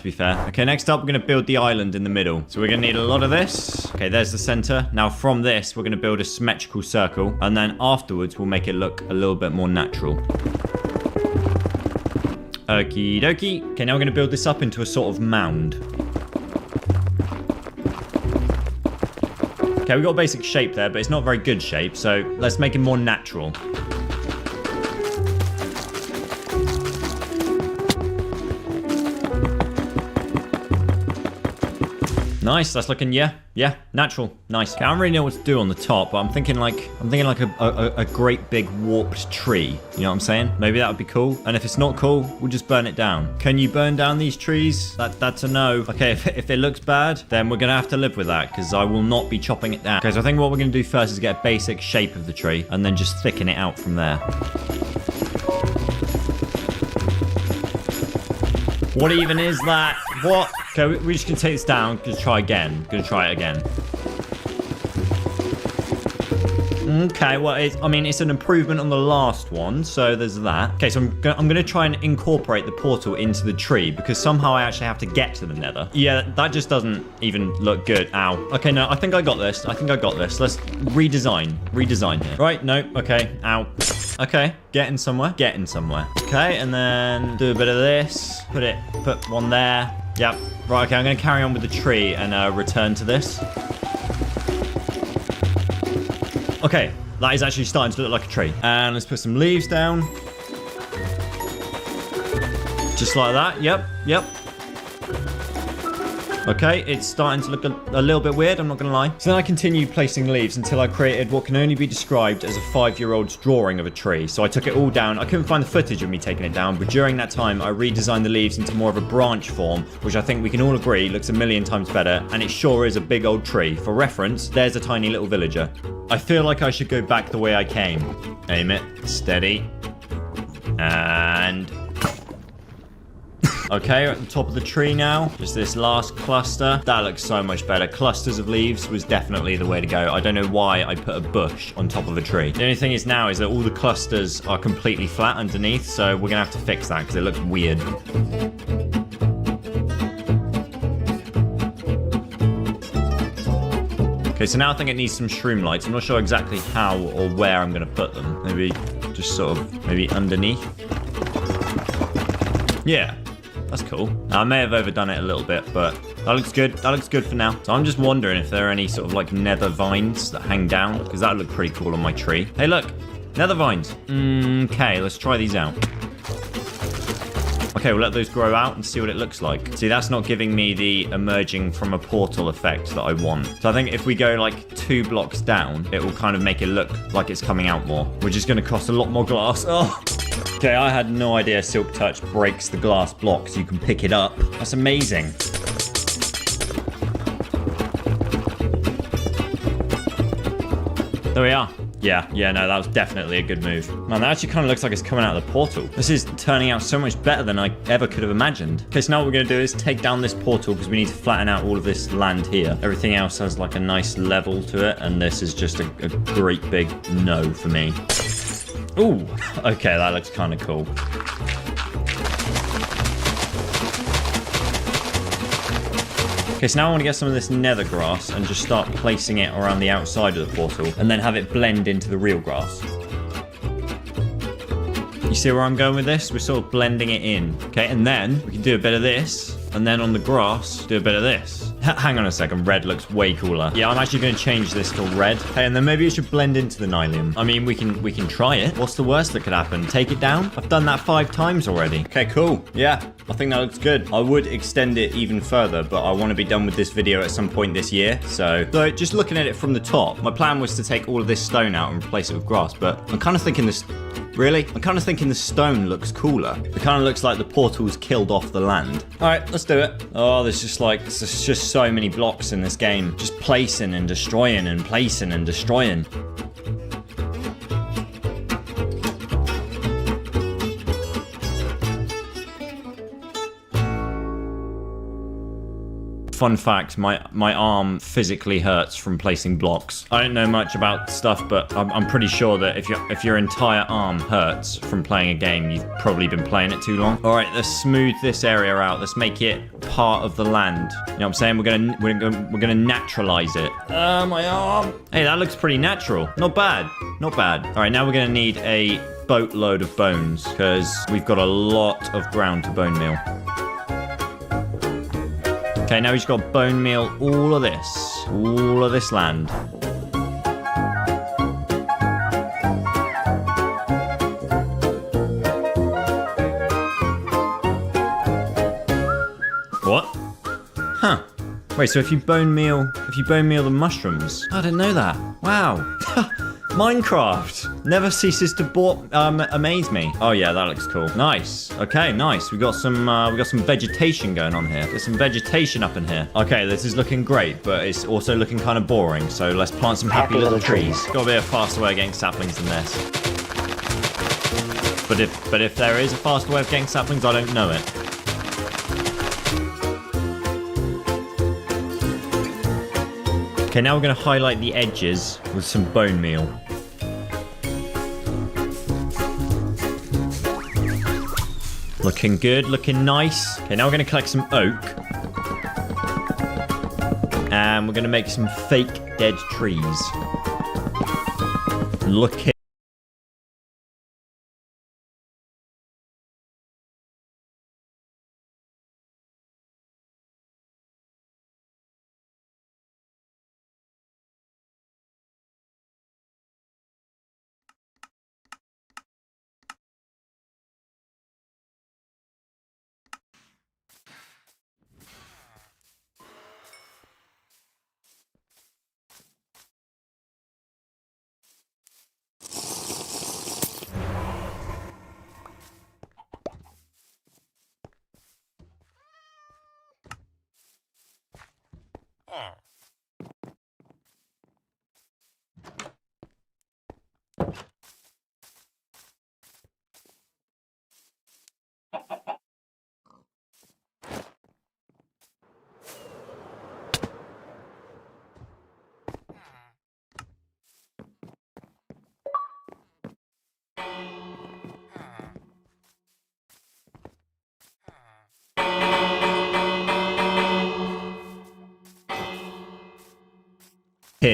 be fair. Okay, next up, we're going to build the island in the middle. So we're going to need a lot of this. Okay, there's the center. Now from this, we're going to build a symmetrical circle. And then afterwards, we'll make it look a little bit more natural. Okie dokie. Okay, now we're going to build this up into a sort of mound. Okay, we got a basic shape there, but it's not very good shape, so let's make it more natural. Nice. That's looking, yeah, natural. Nice. Okay, I don't really know what to do on the top, but I'm thinking like a great big warped tree. You know what I'm saying? Maybe that would be cool. And if it's not cool, we'll just burn it down. Can you burn down these trees? That's a no. Okay, if it looks bad, then we're gonna have to live with that because I will not be chopping it down. Okay, so I think what we're gonna do first is get a basic shape of the tree and then just thicken it out from there. What even is that? What? Okay, we're just gonna take this down. Gonna try again. Gonna try it again. Okay, well, it's an improvement on the last one, so there's that. Okay, so I'm gonna try and incorporate the portal into the tree because somehow I actually have to get to the nether. Yeah, that just doesn't even look good. Ow. Okay, no, I think I got this. Let's redesign here. Right, no, okay, ow. Okay, getting somewhere. Okay, and then do a bit of this. Put one there. Yep. Right, okay, I'm gonna carry on with the tree and return to this. Okay, that is actually starting to look like a tree. And let's put some leaves down. Just like that. Yep. Okay, it's starting to look a little bit weird, I'm not gonna lie. So then I continued placing leaves until I created what can only be described as a 5-year-old's drawing of a tree. So I took it all down. I couldn't find the footage of me taking it down, but during that time, I redesigned the leaves into more of a branch form, which I think we can all agree looks a million times better, and it sure is a big old tree. For reference, there's a tiny little villager. I feel like I should go back the way I came. Aim it, steady, and... Okay, we're at the top of the tree now. Just this last cluster. That looks so much better. Clusters of leaves was definitely the way to go. I don't know why I put a bush on top of a tree. The only thing is now is that all the clusters are completely flat underneath, so we're gonna have to fix that because it looks weird. Okay, so now I think it needs some shroom lights. I'm not sure exactly how or where I'm gonna put them. Maybe just sort of, maybe underneath. Yeah. That's cool. Now, I may have overdone it a little bit, but that looks good. That looks good for now. So I'm just wondering if there are any sort of like nether vines that hang down, because that would look pretty cool on my tree. Hey, look, nether vines. Okay, let's try these out. Okay, we'll let those grow out and see what it looks like. See, that's not giving me the emerging from a portal effect that I want. So I think if we go like 2 blocks down, it will kind of make it look like it's coming out more, which is going to cost a lot more glass. Oh. Okay, I had no idea Silk Touch breaks the glass blocks. You can pick it up. That's amazing. There we are. Yeah, no, that was definitely a good move. Man, that actually kind of looks like it's coming out of the portal. This is turning out so much better than I ever could have imagined. Okay, so now what we're going to do is take down this portal because we need to flatten out all of this land here. Everything else has like a nice level to it, and this is just a great big no for me. Ooh, okay, that looks kind of cool. Okay, so now I want to get some of this nether grass and just start placing it around the outside of the portal and then have it blend into the real grass. You see where I'm going with this? We're sort of blending it in. Okay, and then we can do a bit of this, and then on the grass, do a bit of this. Hang on a second, red looks way cooler. Yeah, I'm actually going to change this to red. Okay, and then maybe it should blend into the nylium. I mean, we can try it. What's the worst that could happen? Take it down? I've done that 5 times already. Okay, cool. Yeah, I think that looks good. I would extend it even further, but I want to be done with this video at some point this year. So just looking at it from the top, my plan was to take all of this stone out and replace it with grass, but I'm kind of thinking this... Really? I'm kind of thinking the stone looks cooler. It kind of looks like the portal's killed off the land. All right, let's do it. Oh, there's just so many blocks in this game. Just placing and destroying and placing and destroying. Fun fact, my arm physically hurts from placing blocks. I don't know much about stuff, but I'm pretty sure that if your entire arm hurts from playing a game, you've probably been playing it too long. All right, let's smooth this area out. Let's make it part of the land. You know what I'm saying? We're gonna naturalize it. My arm. Hey, that looks pretty natural. Not bad. Not bad. All right, now we're gonna need a boatload of bones because we've got a lot of ground to bone meal. Okay, now we've just got to bone meal all of this land. What? Huh. Wait, so if you bone meal the mushrooms? I didn't know that. Wow. Minecraft never ceases to amaze me. Oh yeah, that looks cool. Nice. Okay, nice. We got some vegetation going on here. There's some vegetation up in here. Okay, this is looking great, but it's also looking kind of boring. So let's plant some happy little trees. Gotta be a faster way of getting saplings than this. But if there is a faster way of getting saplings, I don't know it. Okay, now we're going to highlight the edges with some bone meal. Looking good, looking nice. Okay, now we're going to collect some oak. And we're going to make some fake dead trees. Looking...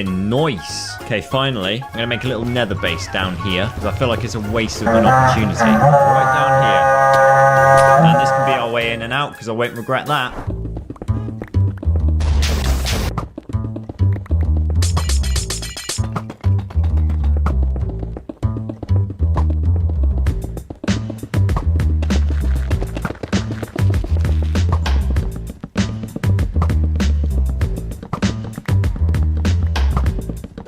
Nice. Okay, finally, I'm going to make a little nether base down here because I feel like it's a waste of an opportunity. Right down here. And this can be our way in and out because I won't regret that.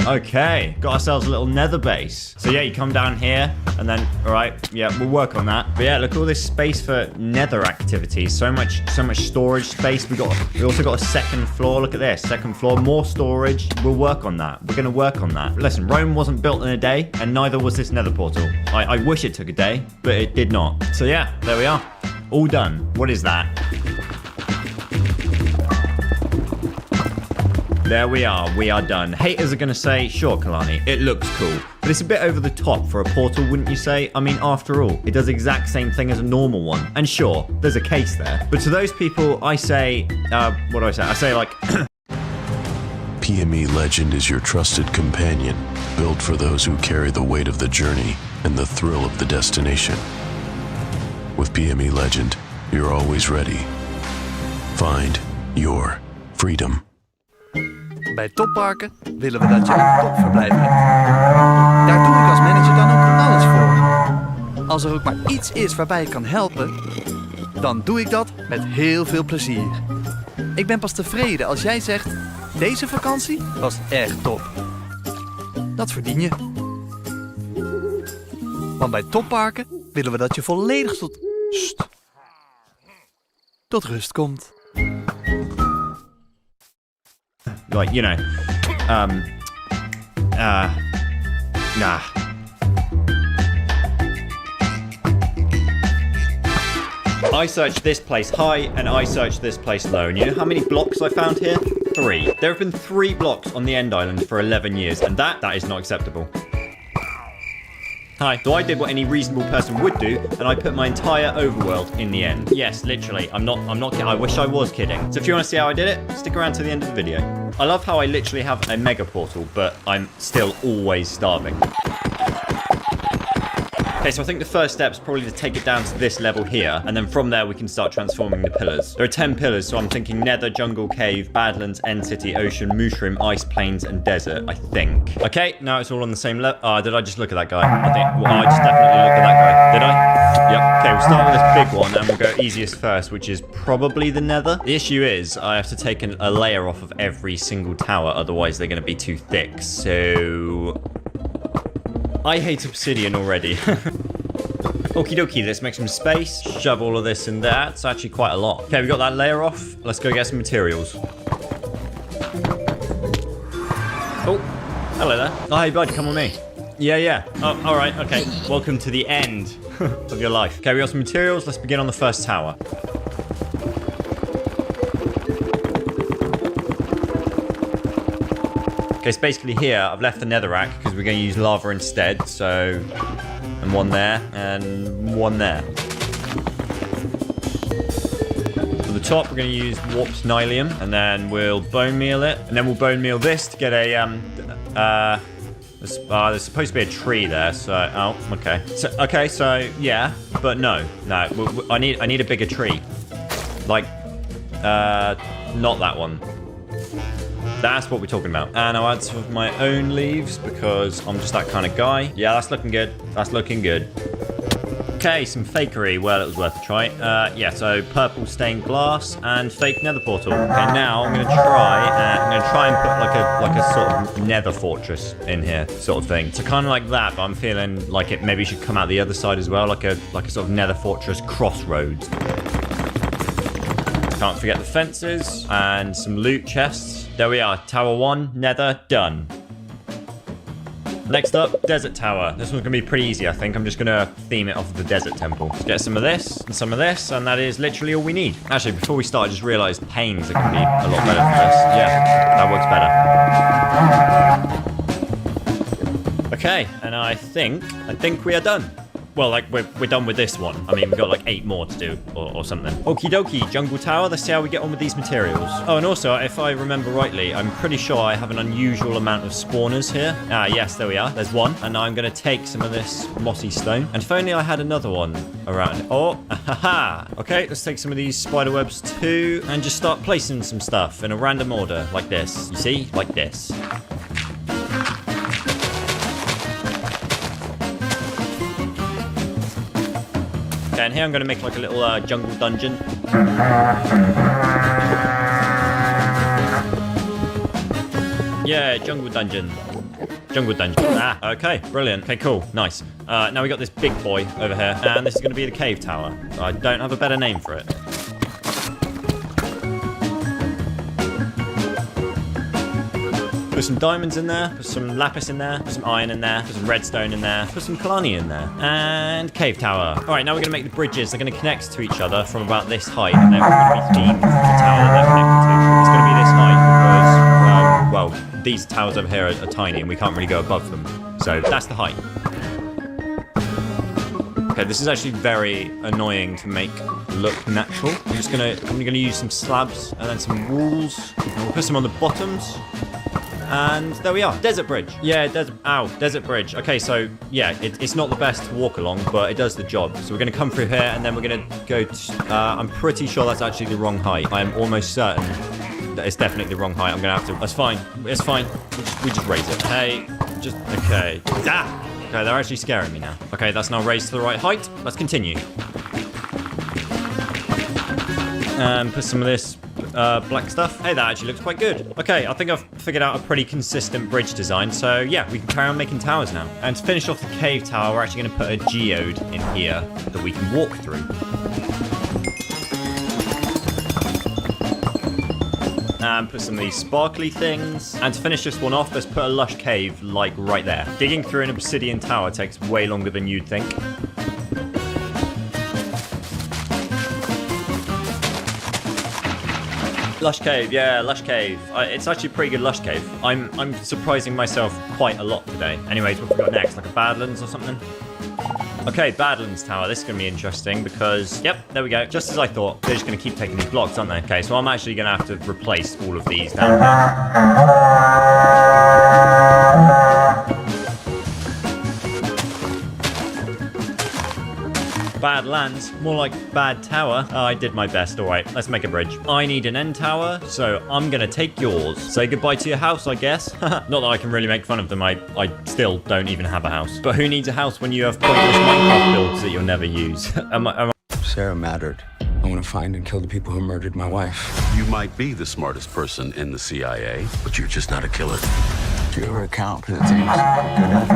Okay, got ourselves a little nether base. So yeah, you come down here and then, all right, yeah, we'll work on that. But yeah, look, all this space for nether activities. So much storage space. We also got a second floor. Look at this, second floor, more storage. We'll work on that. We're gonna work on that. Listen, Rome wasn't built in a day, and neither was this nether portal. I wish it took a day, but it did not. So yeah, there we are. All done. What is that? There we are done. Haters are going to say, sure, Kalani, it looks cool. But it's a bit over the top for a portal, wouldn't you say? I mean, after all, it does the exact same thing as a normal one. And sure, there's a case there. But to those people, I say, what do I say? I say like... PME Legend is your trusted companion, built for those who carry the weight of the journey and the thrill of the destination. With PME Legend, you're always ready. Find your freedom. Bij topparken willen we dat je een topverblijf hebt. Daar doe ik als manager dan ook alles voor. Als er ook maar iets is waarbij ik kan helpen, dan doe ik dat met heel veel plezier. Ik ben pas tevreden als jij zegt, deze vakantie was echt top. Dat verdien je. Want bij topparken willen we dat je volledig tot rust komt. Like, you know, nah. I searched this place high and I searched this place low. And you know how many blocks I found here? 3. There have been 3 blocks on the end island for 11 years, and that is not acceptable. Hi. So I did what any reasonable person would do, and I put my entire overworld in the end. Yes, literally. I'm not kidding. I wish I was kidding. So if you want to see how I did it, stick around to the end of the video. I love how I literally have a mega portal, but I'm still always starving. Okay, so I think the first step is probably to take it down to this level here, and then from there we can start transforming the pillars. There are 10 pillars, so I'm thinking nether, jungle, cave, badlands, end city, ocean, mushroom, ice, plains, and desert, I think. Okay, now it's all on the same level. Oh, did I just look at that guy? I just definitely looked at that guy. Did I? Yep. Okay, we'll start with this big one and we'll go easiest first, which is probably the nether. The issue is I have to take a layer off of every single tower, otherwise they're going to be too thick. So I hate obsidian already. Okie dokie, let's make some space. Shove all of this in there. It's actually quite a lot. Okay, we got that layer off. Let's go get some materials. Oh, hello there. Oh, hey, bud, come on me. Yeah. Oh, all right, okay. Welcome to the end of your life. Okay, we got some materials. Let's begin on the first tower. Okay, so basically here, I've left the netherrack because we're going to use lava instead. So, and one there, and one there. For the top, we're going to use warped nylium, and then we'll bone meal it. And then we'll bone meal this to get a, there's supposed to be a tree there, so, oh, okay. So, yeah, but no, I need a bigger tree. Like, not that one. That's what we're talking about. And I'll add some of my own leaves because I'm just that kind of guy. Yeah, that's looking good. That's looking good. Okay, some fakery. Well, it was worth a try. Yeah, so purple stained glass and fake nether portal. Okay, now I'm gonna try and put like a sort of nether fortress in here, sort of thing. So kind of like that, but I'm feeling like it maybe should come out the other side as well, like a sort of nether fortress crossroads. Can't forget the fences and some loot chests. There we are, Tower 1, Nether, done. Next up, Desert Tower. This one's gonna be pretty easy, I think. I'm just gonna theme it off of the Desert Temple. Let's get some of this and some of this, and that is literally all we need. Actually, before we start, I just realized panes are gonna be a lot better for this. Yeah, that works better. Okay, and I think we are done. Well, like, we're done with this one. I mean, we've got like 8 more to do or something. Okie dokie, Jungle Tower. Let's see how we get on with these materials. Oh, and also, if I remember rightly, I'm pretty sure I have an unusual amount of spawners here. Ah, yes, there we are. There's one. And now I'm going to take some of this mossy stone. And if only I had another one around. Oh, haha. Okay, let's take some of these spider webs too. And just start placing some stuff in a random order, like this. You see? Like this. Okay, and here I'm going to make like a little jungle dungeon. Yeah, jungle dungeon. Jungle dungeon. Ah, okay, brilliant. Okay, cool, nice. Now we got this big boy over here, and this is going to be the cave tower. I don't have a better name for it. Put some diamonds in there, put some lapis in there, put some iron in there, put some redstone in there, put some kalani in there, and cave tower. All right, now we're going to make the bridges. They're going to connect to each other from about this height, and they're going to be themed to the tower that they're connected to. It's going to be this height because, well, these towers over here are tiny, and we can't really go above them. So that's the height. Okay, this is actually very annoying to make look natural. I'm gonna use some slabs and then some walls, and we'll put some on the bottoms. And there we are. Desert bridge. Yeah, desert bridge. Okay, so yeah, it's not the best to walk along, but it does the job. So we're going to come through here, and then we're going to go to, I'm pretty sure that's actually the wrong height. I am almost certain that it's definitely the wrong height. I'm going to have to, that's fine. It's fine. We just raise it. Hey, okay. Ah! Okay, they're actually scaring me now. Okay, that's now raised to the right height. Let's continue. And put some of this black stuff. Hey, that actually looks quite good. Okay, I think I've figured out a pretty consistent bridge design. So yeah, we can carry on making towers now. And to finish off the cave tower, we're actually going to put a geode in here that we can walk through. And put some of these sparkly things. And to finish this one off, let's put a lush cave like right there. Digging through an obsidian tower takes way longer than you'd think. Lush cave, yeah, lush cave. It's actually a pretty good lush cave. I'm surprising myself quite a lot today. Anyways, what have we got next? Like a Badlands or something? Okay, Badlands Tower. This is going to be interesting because, yep, there we go. Just as I thought. They're just going to keep taking these blocks, aren't they? Okay, so I'm actually going to have to replace all of these down here. bad lands, more like bad tower. Oh, I did my best. All right, let's make a bridge. I need an end tower, so I'm gonna take yours. Say goodbye to your house, I guess. Not that I can really make fun of them. I still don't even have a house. But who needs a house when you have pointless Minecraft builds that you'll never use? Sarah mattered. I want to find and kill the people who murdered my wife. You might be the smartest person in the CIA, but you're just not a killer. Do you ever account for the things you're good at?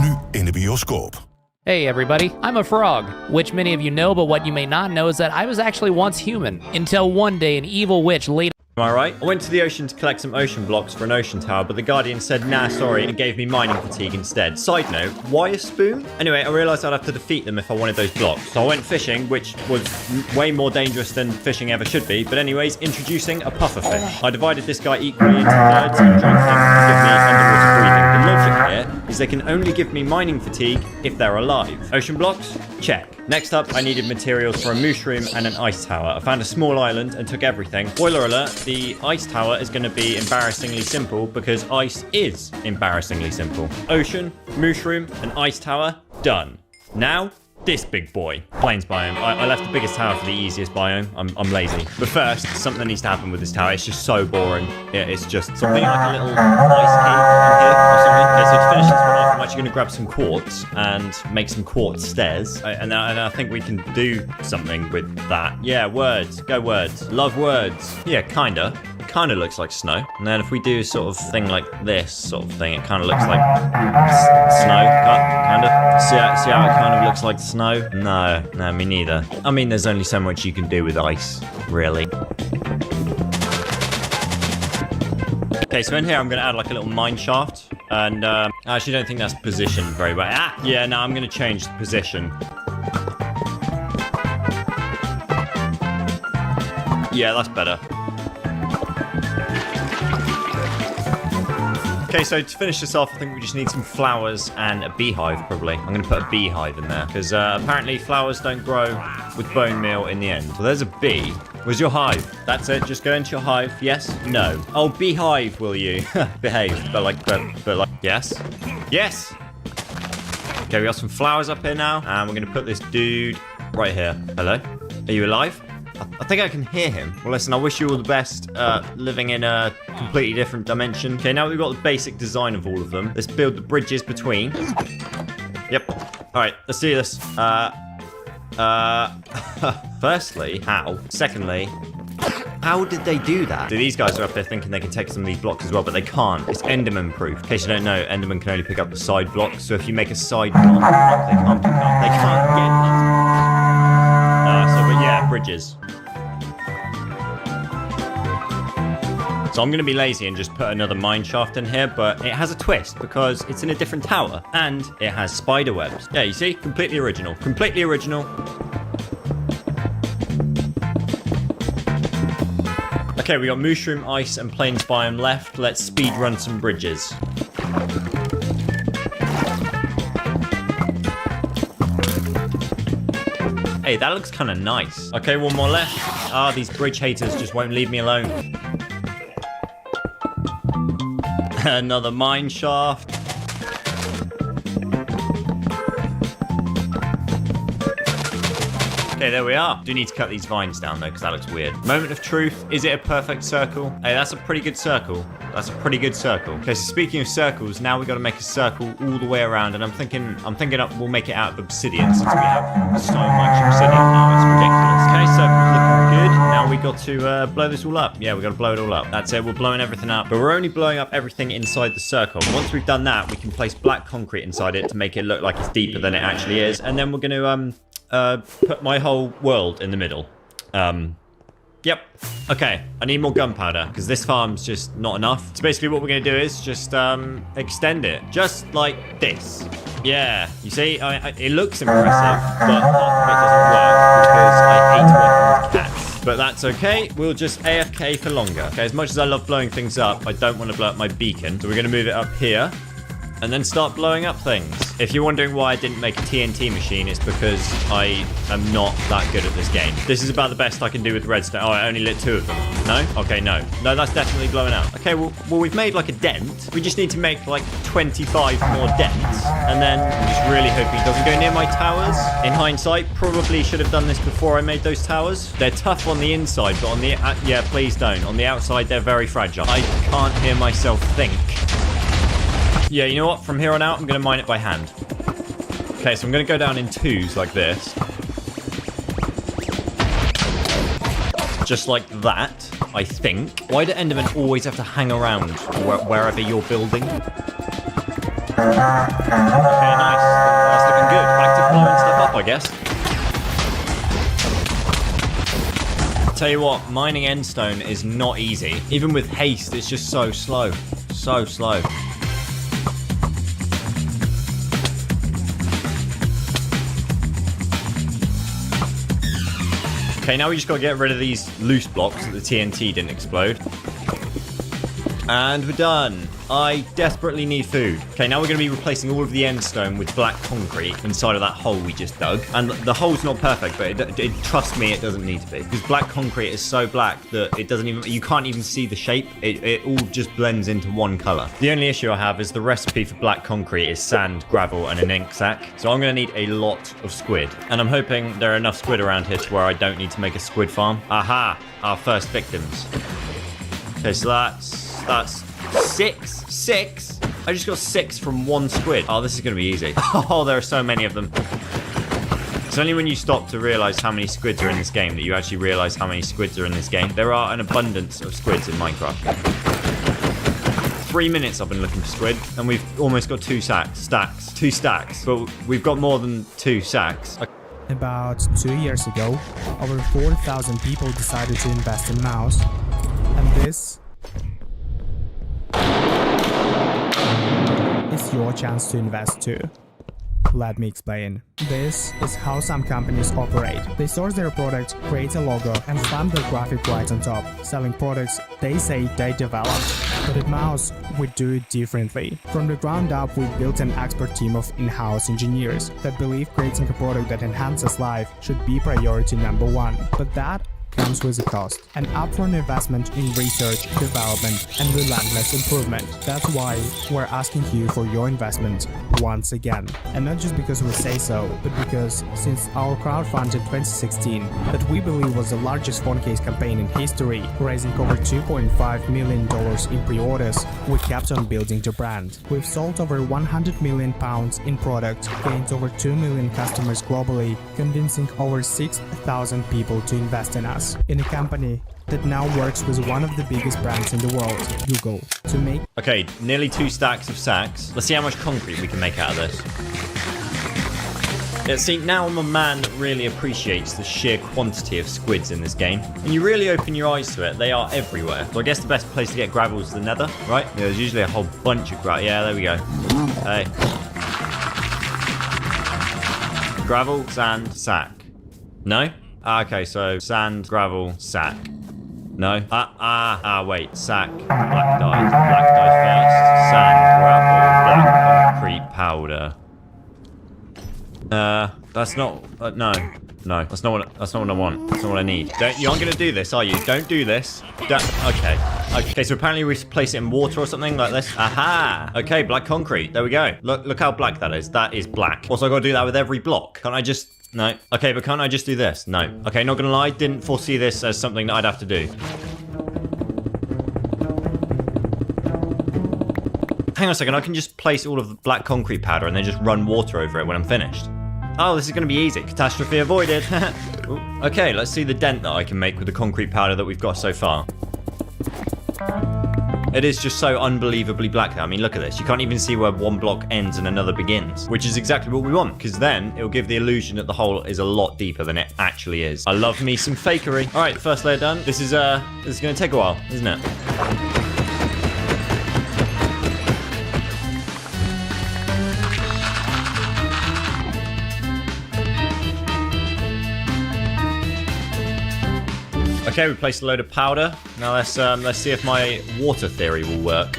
Nu in de bioscoop. Hey everybody, I'm a frog, which many of you know, but what you may not know is that I was actually once human, until one day an evil witch laid... Am I right? I went to the ocean to collect some ocean blocks for an ocean tower, but the Guardian said, nah, sorry, and gave me mining fatigue instead. Side note, why a spoon? Anyway, I realized I'd have to defeat them if I wanted those blocks. So I went fishing, which was way more dangerous than fishing ever should be. But anyways, introducing a pufferfish. I divided this guy equally into thirds and drank him to give me underwater breathing. The logic here is they can only give me mining fatigue if they're alive. Ocean blocks? Check. Next up, I needed materials for a mushroom and an ice tower. I found a small island and took everything. Spoiler alert, the ice tower is going to be embarrassingly simple because ice is embarrassingly simple. Ocean, mushroom, and ice tower, done. Now, this big boy. Plains biome. I left the biggest tower for the easiest biome. I'm lazy. But first, something needs to happen with this tower. It's just so boring. Yeah, it's just something like a little ice cave in here or something. Okay, so to finish this one off, I'm actually going to grab some quartz and make some quartz stairs. And I think we can do something with that. Yeah, words. Go words. Love words. Yeah, kinda. It kind of looks like snow. And then if we do sort of thing like this sort of thing, it kind of looks like snow. Kind of. See how it kind of looks like snow? No, me neither. I mean, there's only so much you can do with ice, really. Okay, so in here I'm going to add like a little mine shaft. And I actually don't think that's positioned very well. Yeah, no, I'm going to change the position. Yeah, that's better. Okay, so to finish this off, I think we just need some flowers and a beehive, probably. I'm going to put a beehive in there, because apparently flowers don't grow with bone meal in the end. So there's a bee. Where's your hive? That's it, just go into your hive. Yes? No. Oh, beehive, will you? Behave. But like, yes? Yes! Okay, we got some flowers up here now, and we're going to put this dude right here. Hello? Are you alive? I think I can hear him. Well, listen, I wish you all the best living in a completely different dimension. Okay, now we've got the basic design of all of them. Let's build the bridges between. Yep. All right, let's do this. Firstly, how? Secondly, how did they do that? So these guys are up there thinking they can take some of these blocks as well, but they can't. It's Enderman proof. In case you don't know, Enderman can only pick up the side blocks. So if you make a side block, they can't pick up. They can't get but yeah, bridges. So I'm going to be lazy and just put another mine shaft in here, but it has a twist because it's in a different tower and it has spider webs. Yeah, you see? Completely original. Completely original. Okay, we got mushroom, ice, and plains biome left. Let's speed run some bridges. Hey, that looks kind of nice. Okay, one more left. Ah, these bridge haters just won't leave me alone. Another mine shaft. Okay, there we are. Do need to cut these vines down though, because that looks weird. Moment of truth. Is it a perfect circle? Hey, that's a pretty good circle. That's a pretty good circle. Okay, so speaking of circles, now we got to make a circle all the way around, and I'm thinking we'll make it out of obsidian since we have so much obsidian now. It's ridiculous. Okay, circle's looking good. Now we got to blow this all up. Yeah, we got to blow it all up. That's it. We're blowing everything up, but we're only blowing up everything inside the circle. Once we've done that, we can place black concrete inside it to make it look like it's deeper than it actually is, and then we're going to put my whole world in the middle. Yep. Okay, I need more gunpowder because this farm's just not enough. So basically what we're going to do is just extend it. Just like this. Yeah, you see, it looks impressive, but half of it doesn't work because I hate working with cats. But that's okay, we'll just AFK for longer. Okay, as much as I love blowing things up, I don't want to blow up my beacon. So we're going to move it up here. and then start blowing up things. If you're wondering why I didn't make a TNT machine, it's because I am not that good at this game. This is about the best I can do with redstone. Oh, I only lit 2 of them. No? Okay, no. No, that's definitely blowing out. Okay, well, we've made like a dent. We just need to make like 25 more dents. And then I'm just really hoping it doesn't go near my towers. In hindsight, probably should have done this before I made those towers. They're tough on the inside, but on the... yeah, please don't. On the outside, they're very fragile. I can't hear myself think. Yeah, you know what? From here on out, I'm going to mine it by hand. Okay, so I'm going to go down in 2s like this. Just like that, I think. Why do Endermen always have to hang around wherever you're building? Okay, nice. That's looking good. Back to blowing stuff up, I guess. Tell you what, mining endstone is not easy. Even with haste, it's just so slow. So slow. Okay, now we just gotta get rid of these loose blocks so the TNT didn't explode. And we're done. I desperately need food. Okay, now we're going to be replacing all of the end stone with black concrete inside of that hole we just dug. And the hole's not perfect, but trust me, it doesn't need to be. Because black concrete is so black that it doesn't even, you can't even see the shape. It all just blends into one color. The only issue I have is the recipe for black concrete is sand, gravel, and an ink sac. So I'm going to need a lot of squid. And I'm hoping there are enough squid around here to where I don't need to make a squid farm. Aha! Our first victims. Okay, so that's 6. I just got 6 from 1 squid. Oh, this is going to be easy. Oh, there are so many of them. It's only when you stop to realize how many squids are in this game that you actually realize how many squids are in this game. There are an abundance of squids in Minecraft. 3 minutes I've been looking for squid, and we've almost got 2 stacks. 2 stacks, but we've got more than 2 sacks. About 2 years ago, over 4,000 people decided to invest in mouse. And this is your chance to invest too. Let me explain. This is how some companies operate. They source their product, create a logo, and stamp their graphic right on top, selling products they say they developed. But at Mouse, we do it differently. From the ground up, we built an expert team of in-house engineers that believe creating a product that enhances life should be priority number 1. But that comes with a cost. An upfront investment in research, development, and relentless improvement. That's why we're asking you for your investment once again. And not just because we say so, but because since our crowdfund in 2016, that we believe was the largest phone case campaign in history, raising over $2.5 million in pre-orders, we kept on building the brand. We've sold over £100 million in product, gained over 2 million customers globally, convincing over 6,000 people to invest in us. In a company that now works with one of the biggest brands in the world, Google, to make... Okay, nearly 2 stacks of sacks. Let's see how much concrete we can make out of this. Yeah, see, now I'm a man that really appreciates the sheer quantity of squids in this game. When you really open your eyes to it, they are everywhere. So I guess the best place to get gravel is the nether, right? Yeah, there's usually a whole bunch of gravel. Yeah, there we go. Hey. Gravel, sand, sack. No? Okay, so sand, gravel, sack. No? Wait. Sack, black dye. Black dye first. Sand, gravel, black concrete powder. That's not... no. No, that's not what I want. That's not what I need. You aren't going to do this, are you? Don't do this. Okay. Okay, so apparently we place it in water or something like this. Aha! Okay, black concrete. There we go. Look how black that is. That is black. Also, I've got to do that with every block. Can't I just... No. Okay, but can't I just do this? No. Okay, not gonna lie, didn't foresee this as something that I'd have to do. Hang on a second, I can just place all of the black concrete powder and then just run water over it when I'm finished. Oh, this is gonna be easy. Catastrophe avoided. Okay, let's see the dent that I can make with the concrete powder that we've got so far. It is just so unbelievably black now. I mean, look at this. You can't even see where one block ends and another begins, which is exactly what we want, because then it'll give the illusion that the hole is a lot deeper than it actually is. I love me some fakery. All right, first layer done. This is going to take a while, isn't it? Okay, we placed a load of powder. Now let's see if my water theory will work.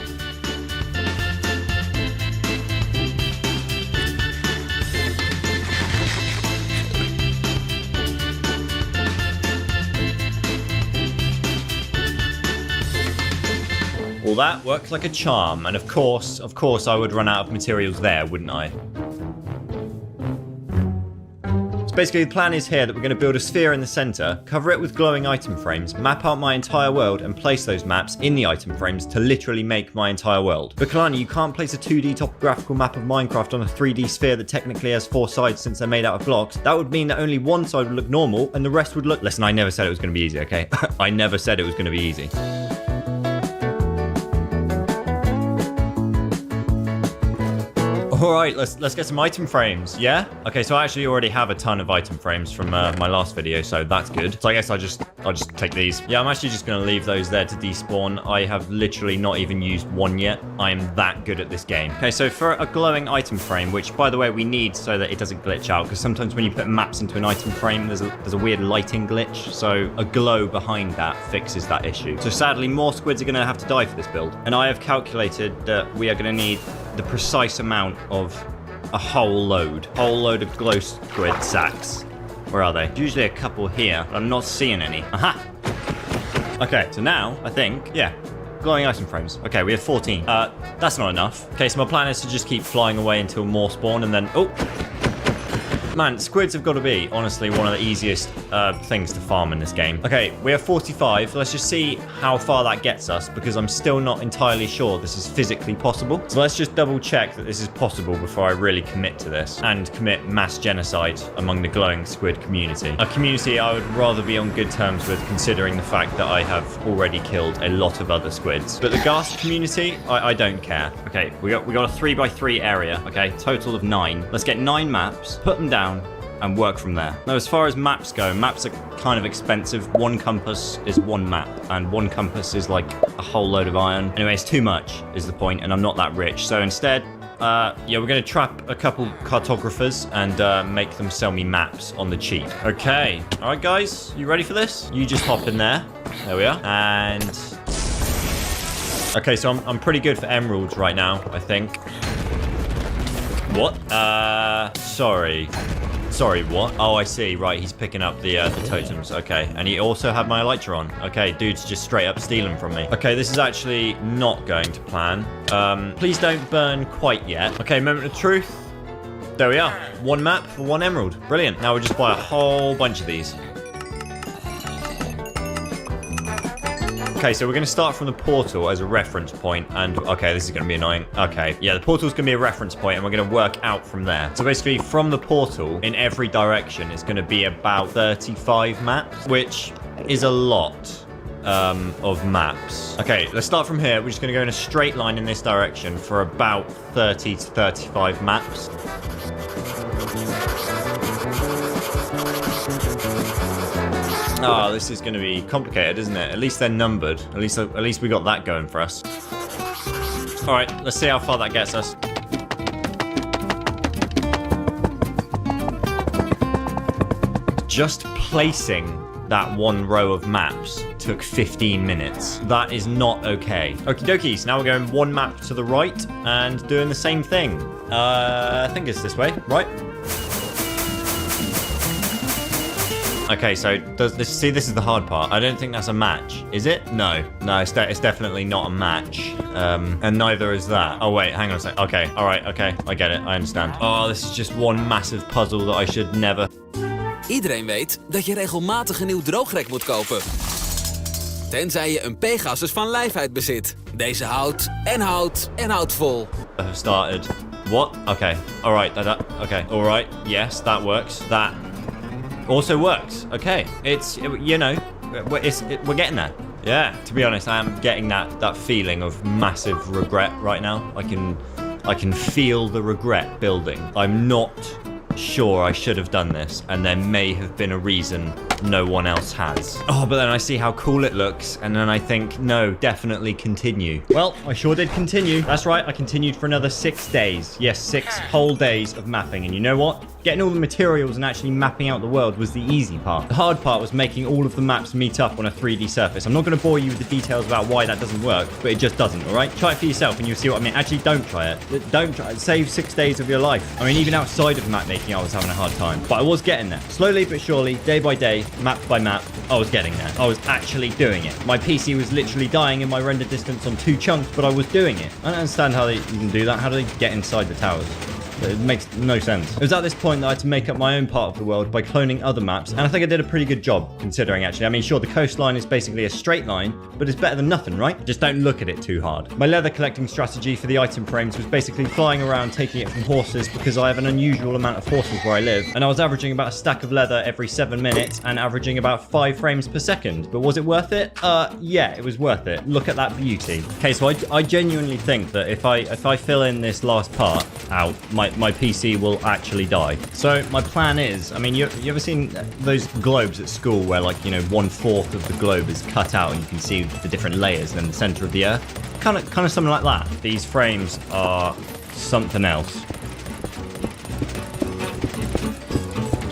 Well, that works like a charm. And of course, I would run out of materials there, wouldn't I? So basically, the plan is here that we're going to build a sphere in the center, cover it with glowing item frames, map out my entire world, and place those maps in the item frames to literally make my entire world. But Kalani, you can't place a 2D topographical map of Minecraft on a 3D sphere that technically has 4 sides since they're made out of blocks. That would mean that only one side would look normal and the rest would look... Listen, I never said it was going to be easy, okay? I never said it was going to be easy. All right, let's get some item frames, yeah? Okay, so I actually already have a ton of item frames from my last video, so that's good. So I guess I'll just take these. Yeah, I'm actually just gonna leave those there to despawn. I have literally not even used one yet. I am that good at this game. Okay, so for a glowing item frame, which by the way we need so that it doesn't glitch out, because sometimes when you put maps into an item frame, there's a weird lighting glitch. So a glow behind that fixes that issue. So sadly, more squids are gonna have to die for this build, and I have calculated that we are gonna need the precise amount of a whole load of glow squid sacks. Where are they? Usually a couple here, but I'm not seeing any. Aha! Okay, so now I think, yeah, glowing item frames. Okay, we have 14. That's not enough. Okay, so my plan is to just keep flying away until more spawn and then, oh! Man, squids have got to be, honestly, one of the easiest things to farm in this game. Okay, we have 45. Let's just see how far that gets us, because I'm still not entirely sure this is physically possible. So let's just double check that this is possible before I really commit to this and commit mass genocide among the glowing squid community. A community I would rather be on good terms with, considering the fact that I have already killed a lot of other squids. But the ghast community, I don't care. Okay, we got a 3x3 area, okay, total of 9. Let's get 9 maps, put them down, and work from there. Now, as far as maps go, maps are kind of expensive. 1 compass is 1 map, and 1 compass is like a whole load of iron. Anyway, it's too much is the point, and I'm not that rich. So instead, yeah, we're going to trap a couple cartographers and make them sell me maps on the cheap. Okay. All right, guys, you ready for this? You just hop in there. There we are. And... okay, so I'm pretty good for emeralds right now, I think. What? Sorry, what? Oh, I see. Right, he's picking up the totems. Okay, and he also had my elytra on. Okay, dude's just straight up stealing from me. Okay, this is actually not going to plan. Please don't burn quite yet. Okay, moment of truth. There we are. 1 map for 1 emerald. Brilliant. Now we'll just buy a whole bunch of these. Okay, so we're going to start from the portal as a reference point, and okay, this is going to be annoying. Okay, yeah, the portal's going to be a reference point, and we're going to work out from there. So basically, from the portal, in every direction, it's going to be about 35 maps, which is a lot of maps. Okay, let's start from here. We're just going to go in a straight line in this direction for about 30 to 35 maps. Oh, this is going to be complicated, isn't it? At least they're numbered. At least we got that going for us. All right, let's see how far that gets us. Just placing that 1 row of maps took 15 minutes. That is not okay. Okie dokie, so now we're going 1 map to the right and doing the same thing. I think it's this way, right? Okay, so this is the hard part. I don't think that's a match. Is it? No, it's definitely not a match. And neither is that. Oh wait, hang on a sec. Okay, all right, okay, I get it, I understand. Oh, this is just one massive puzzle that I should never... Iedereen weet dat je regelmatig een nieuw droogrek moet kopen. Tenzij je een Pegasus van lijfheid bezit. Deze houdt en houdt en houdt vol. Started. What? Okay, all right, okay, all right, yes, that works. That also works. Okay, it's, you know, we're getting there. Yeah, to be honest, I am getting that feeling of massive regret right now. I can feel the regret building. I'm not sure I should have done this, and there may have been a reason no one else has. Oh, but then I see how cool it looks, and then I think, no, definitely continue. Well, I sure did continue. That's right, I continued for another 6 days. Yes, 6 whole days of mapping, and you know what? Getting all the materials and actually mapping out the world was the easy part. The hard part was making all of the maps meet up on a 3D surface. I'm not going to bore you with the details about why that doesn't work, but it just doesn't, all right? Try it for yourself and you'll see what I mean. Actually, don't try it. Don't try it. Save 6 days of your life. I mean, even outside of map making, I was having a hard time. But I was getting there. Slowly but surely, day by day, map by map, I was getting there. I was actually doing it. My PC was literally dying in my render distance on 2 chunks, but I was doing it. I don't understand how you can do that. How do they get inside the towers? It makes no sense. It was at this point that I had to make up my own part of the world by cloning other maps, and I think I did a pretty good job, considering actually. I mean, sure, the coastline is basically a straight line, but it's better than nothing, right? Just don't look at it too hard. My leather collecting strategy for the item frames was basically flying around taking it from horses, because I have an unusual amount of horses where I live, and I was averaging about a stack of leather every 7 minutes and averaging about 5 frames per second. But was it worth it? Yeah, it was worth it. Look at that beauty. Okay, so I genuinely think that if I fill in this last part out, my PC will actually die. So my plan is, I mean, you ever seen those globes at school where, like, you know, 1/4 of the globe is cut out and you can see the different layers in the center of the earth? Kind of something like that. These frames are something else.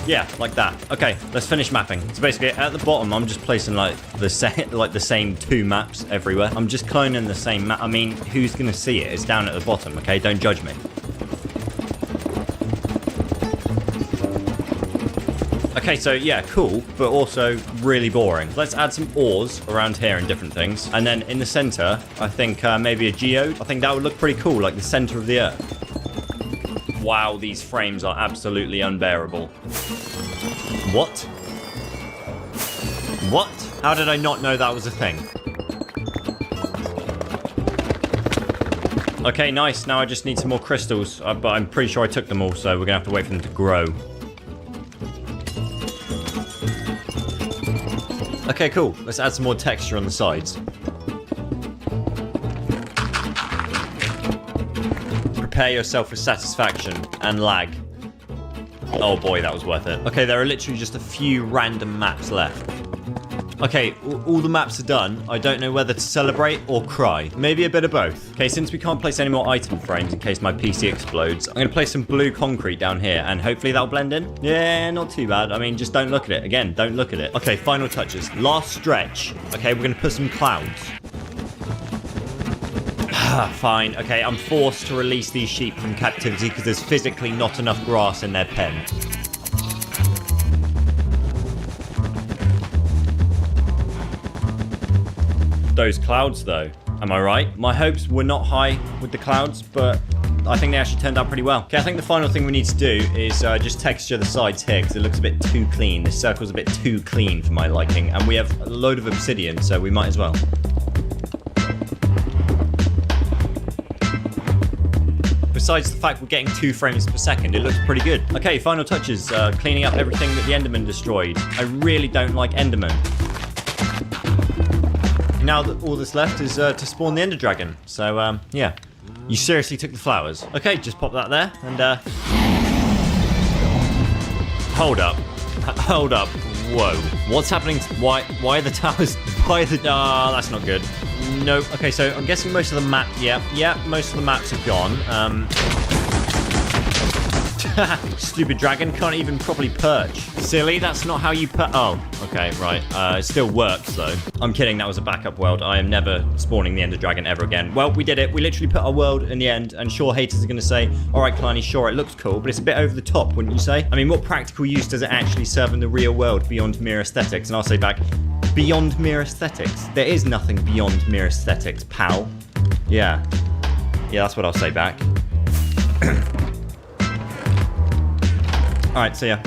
Yeah, like that. Okay, let's finish mapping. So basically, at the bottom, I'm just placing like the same 2 maps everywhere. I'm just cloning the same map. I mean, who's gonna see it? It's down at the bottom. Okay, don't judge me. Okay, so yeah, cool, but also really boring. Let's add some ores around here and different things. And then in the center, I think maybe a geode. I think that would look pretty cool, like the center of the earth. Wow, these frames are absolutely unbearable. What? What? How did I not know that was a thing? Okay, nice. Now I just need some more crystals, but I'm pretty sure I took them all, so we're gonna have to wait for them to grow. Okay, cool. Let's add some more texture on the sides. Prepare yourself for satisfaction and lag. Oh boy, that was worth it. Okay, there are literally just a few random maps left. Okay, all the maps are done. I don't know whether to celebrate or cry. Maybe a bit of both. Okay, since we can't place any more item frames in case my PC explodes, I'm going to place some blue concrete down here, and hopefully that'll blend in. Yeah, not too bad. I mean, just don't look at it. Again, don't look at it. Okay, final touches. Last stretch. Okay, we're going to put some clouds. Fine. Okay, I'm forced to release these sheep from captivity because there's physically not enough grass in their pen. Those clouds though, am I right? My hopes were not high with the clouds, but I think they actually turned out pretty well. Okay, I think the final thing we need to do is just texture the sides here because it looks a bit too clean. This circle's a bit too clean for my liking, and we have a load of obsidian, so we might as well. Besides the fact we're getting 2 frames per second, it looks pretty good. Okay, final touches, cleaning up everything that the Enderman destroyed. I really don't like Enderman. Now that all that's left is to spawn the Ender Dragon. So, yeah. You seriously took the flowers. Okay, just pop that there, and, hold up. Hold up. Whoa. What's happening? Why are the towers... Why are the... Ah, that's not good. Nope. Okay, so I'm guessing most of the map... Yeah, most of the maps are gone. Stupid dragon can't even properly perch. Silly, that's not how you put... Oh, okay, right. It still works, though. I'm kidding, that was a backup world. I am never spawning the Ender Dragon ever again. Well, we did it. We literally put our world in the end, and sure, haters are going to say, all right, Kleiny, sure, it looks cool, but it's a bit over the top, wouldn't you say? I mean, what practical use does it actually serve in the real world beyond mere aesthetics? And I'll say back, beyond mere aesthetics. There is nothing beyond mere aesthetics, pal. Yeah. Yeah, that's what I'll say back. Alright, see ya.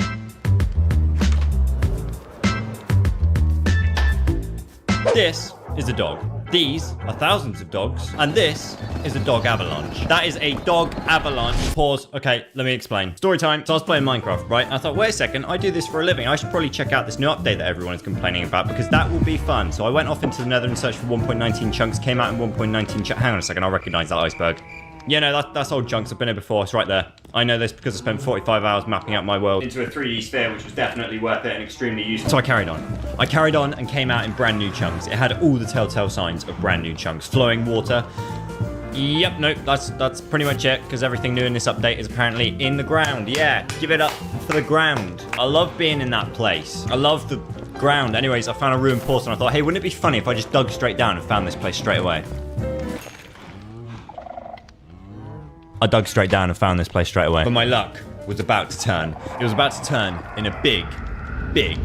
This is a dog. These are thousands of dogs. And this is a dog avalanche. That is a dog avalanche. Pause. Okay, let me explain. Story time. So I was playing Minecraft, right? And I thought, wait a second, I do this for a living. I should probably check out this new update that everyone is complaining about because that will be fun. So I went off into the nether and searched for 1.19 chunks, came out in 1.19 chunks. Hang on a second, I'll recognize that iceberg. Yeah, no, that's old chunks. I've been here before. It's right there. I know this because I spent 45 hours mapping out my world into a 3D sphere, which was definitely worth it and extremely useful. So I carried on. I carried on and came out in brand new chunks. It had all the telltale signs of brand new chunks. Flowing water. Yep, nope, that's pretty much it, because everything new in this update is apparently in the ground. Yeah, give it up for the ground. I love being in that place. I love the ground. Anyways, I found a ruined portal and I thought, hey, wouldn't it be funny if I just dug straight down and found this place straight away? I dug straight down and found this place straight away. But my luck was about to turn. It was about to turn in a big, big,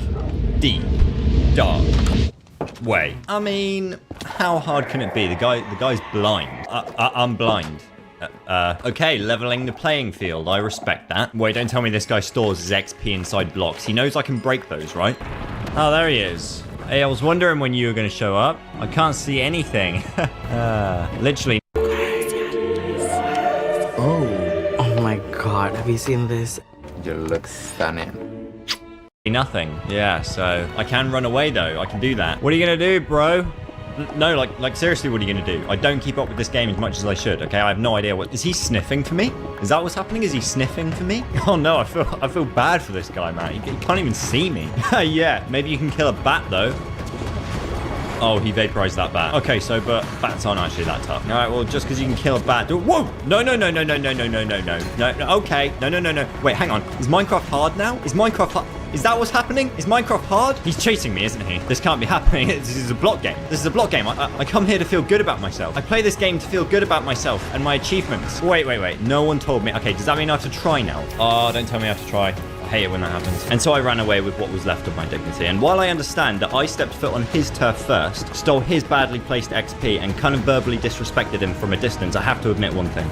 deep, dark way. I mean, how hard can it be? The guy's blind. I'm blind. Okay, leveling the playing field. I respect that. Wait, don't tell me this guy stores his XP inside blocks. He knows I can break those, right? Oh, there he is. Hey, I was wondering when you were going to show up. I can't see anything. Literally. Oh my god, have you seen this? You look stunning. Nothing. Yeah, so I can run away though. I can do that. What are you gonna do, bro? No, like seriously, what are you gonna do? I don't keep up with this game as much as I should. Okay, I have no idea what. Is he sniffing for me? Is that what's happening? Is he sniffing for me? Oh no, I feel bad for this guy, man. He can't even see me. Yeah, maybe you can kill a bat though. Oh, he vaporized that bat. Okay, so but bats aren't actually that tough. All right, well, just because you can kill a bat. Whoa! No. Okay, no. Wait, hang on. Is Minecraft hard now? Is Minecraft hard? Is that what's happening? Is Minecraft hard? He's chasing me, isn't he? This can't be happening. This is a block game. This is a block game. I come here to feel good about myself. I play this game to feel good about myself and my achievements. Wait. No one told me. Okay, does that mean I have to try now? Oh, don't tell me I have to try. I hate it when that happens. And so I ran away with what was left of my dignity. And while I understand that I stepped foot on his turf first, stole his badly placed XP, and kind of verbally disrespected him from a distance, I have to admit one thing.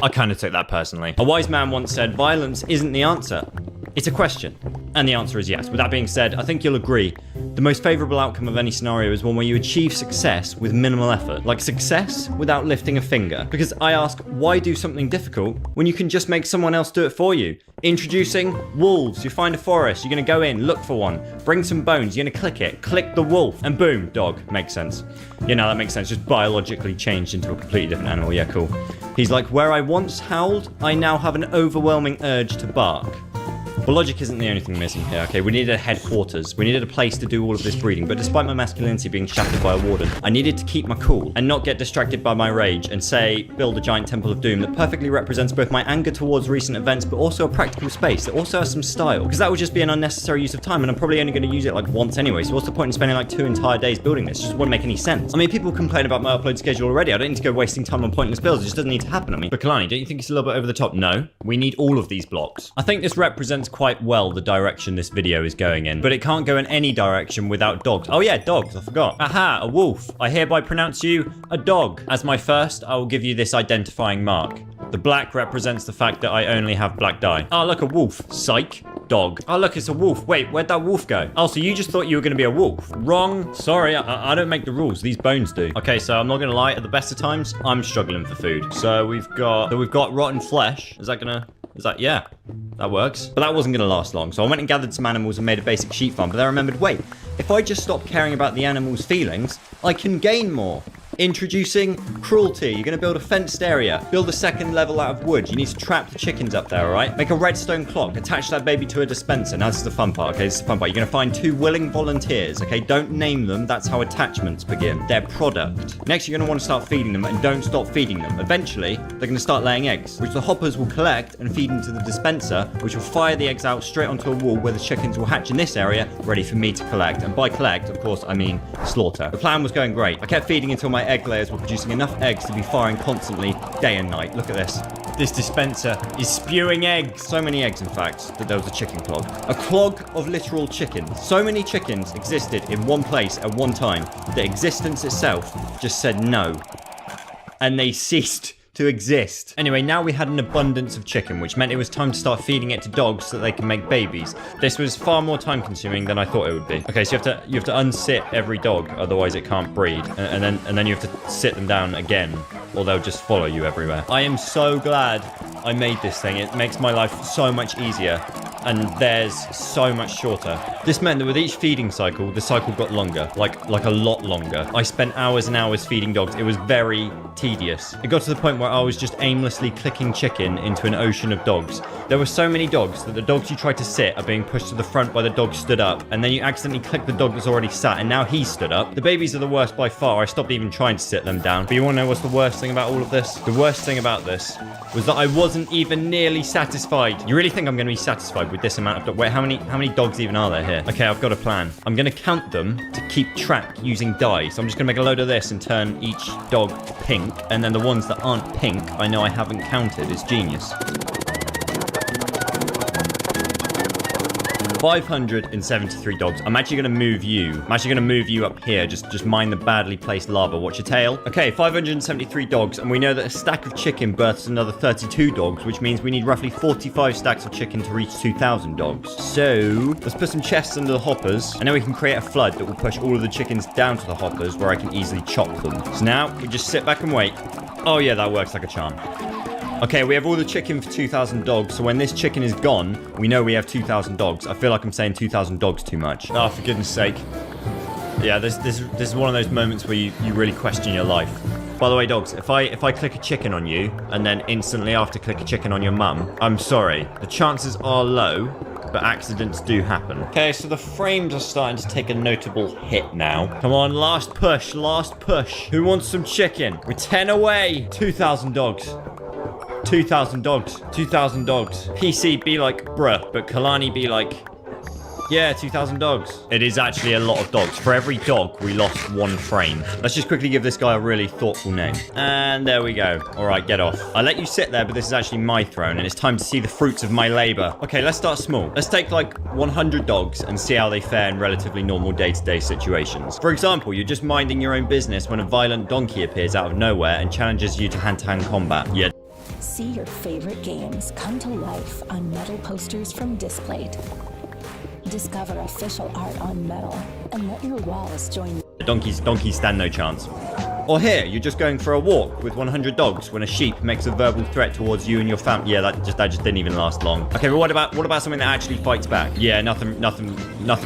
I kind of took that personally. A wise man once said, violence isn't the answer. It's a question. And the answer is yes. With that being said, I think you'll agree, the most favorable outcome of any scenario is one where you achieve success with minimal effort. Like success without lifting a finger. Because I ask, why do something difficult when you can just make someone else do it for you? Introducing wolves. You find a forest, you're going to go in, look for one, bring some bones, you're going to click it, click the wolf, and boom, dog. Makes sense. Yeah, no, that makes sense. Just biologically changed into a completely different animal. Yeah, cool. He's like, where I once howled, I now have an overwhelming urge to bark. Well, logic isn't the only thing missing here, okay? We needed a headquarters. We needed a place to do all of this breeding. But despite my masculinity being shattered by a warden, I needed to keep my cool and not get distracted by my rage and say, build a giant temple of doom that perfectly represents both my anger towards recent events, but also a practical space that also has some style. Because that would just be an unnecessary use of time, and I'm probably only going to use it like once anyway. So what's the point in spending like 2 entire days building this? It just wouldn't make any sense. I mean, people complain about my upload schedule already. I don't need to go wasting time on pointless builds. It just doesn't need to happen. I mean, but Kalani, don't you think it's a little bit over the top? No. We need all of these blocks. I think this represents quite well the direction this video is going in, but it can't go in any direction without dogs. Oh yeah, dogs, I forgot. Aha, a wolf. I hereby pronounce you a dog. As my first, I will give you this identifying mark. The black represents the fact that I only have black dye. Oh, look, a wolf. Psych. Dog. Oh, look, it's a wolf. Wait, where'd that wolf go? Oh, so you just thought you were going to be a wolf. Wrong. Sorry, I don't make the rules. These bones do. Okay, so I'm not going to lie. At the best of times, I'm struggling for food. So we've got rotten flesh. Is that, yeah, that works. But that wasn't going to last long. So I went and gathered some animals and made a basic sheep farm. But then I remembered, wait, if I just stop caring about the animals' feelings, I can gain more. Introducing cruelty. You're going to build a fenced area. Build a second level out of wood. You need to trap the chickens up there, all right? Make a redstone clock. Attach that baby to a dispenser. Now, this is the fun part, okay? This is the fun part. You're going to find 2 willing volunteers, okay? Don't name them. That's how attachments begin. They're product. Next, you're going to want to start feeding them, and don't stop feeding them. Eventually, they're going to start laying eggs, which the hoppers will collect and feed into the dispenser, which will fire the eggs out straight onto a wall where the chickens will hatch in this area, ready for me to collect. And by collect, of course, I mean slaughter. The plan was going great. I kept feeding until my egg layers were producing enough eggs to be firing constantly, day and night. Look at this. This dispenser is spewing eggs. So many eggs, in fact, that there was a chicken clog. A clog of literal chickens. So many chickens existed in one place at one time that existence itself just said no. And they ceased to exist. Anyway, now we had an abundance of chicken, which meant it was time to start feeding it to dogs so that they can make babies. This was far more time consuming than I thought it would be. Okay, so you have to unsit every dog, otherwise it can't breed. And then you have to sit them down again, or they'll just follow you everywhere. I am so glad I made this thing. It makes my life so much easier, and theirs so much shorter. This meant that with each feeding cycle, the cycle got longer, like a lot longer. I spent hours and hours feeding dogs. It was very tedious. It got to the point where I was just aimlessly clicking chicken into an ocean of dogs. There were so many dogs that the dogs you tried to sit are being pushed to the front by the dog stood up, and then you accidentally click the dog that's already sat, and now he stood up. The babies are the worst by far. I stopped even trying to sit them down. But you want to know what's the worst thing about all of this? The worst thing about this was that I wasn't even nearly satisfied. You really think I'm going to be satisfied with this amount of dogs? Wait, how many dogs even are there here? Okay, I've got a plan. I'm going to count them to keep track using dice. So I'm just going to make a load of this and turn each dog pink, and then the ones that aren't pink, I know I haven't counted. It's genius. 573 dogs. I'm actually going to move you. I'm actually going to move you up here. Just mind the badly placed lava. Watch your tail. Okay, 573 dogs. And we know that a stack of chicken births another 32 dogs, which means we need roughly 45 stacks of chicken to reach 2,000 dogs. So let's put some chests under the hoppers, and then we can create a flood that will push all of the chickens down to the hoppers where I can easily chop them. So now we just sit back and wait. Oh yeah, that works like a charm. Okay, we have all the chicken for 2,000 dogs, so when this chicken is gone, we know we have 2,000 dogs. I feel like I'm saying 2,000 dogs too much. Oh, for goodness sake. Yeah, this is one of those moments where you really question your life. By the way, dogs, if I click a chicken on you, and then instantly after click a chicken on your mum, I'm sorry. The chances are low, but accidents do happen. Okay, so the frames are starting to take a notable hit now. Come on, last push, last push. Who wants some chicken? We're 10 away. 2,000 dogs. 2,000 dogs. 2,000 dogs. PC be like, bruh, but Kalani be like, yeah, 2,000 dogs. It is actually a lot of dogs. For every dog, we lost one frame. Let's just quickly give this guy a really thoughtful name. And there we go. All right, get off. I let you sit there, but this is actually my throne, and it's time to see the fruits of my labor. Okay, let's start small. Let's take like 100 dogs and see how they fare in relatively normal day-to-day situations. For example, you're just minding your own business when a violent donkey appears out of nowhere and challenges you to hand-to-hand combat. Yeah. See your favorite games come to life on metal posters from Displate. Discover official art on metal and let your walls join. Donkeys stand no chance. Or here, you're just going for a walk with 100 dogs when a sheep makes a verbal threat towards you and your family. Yeah, that just didn't even last long. Okay, but what about something that actually fights back? Yeah, nothing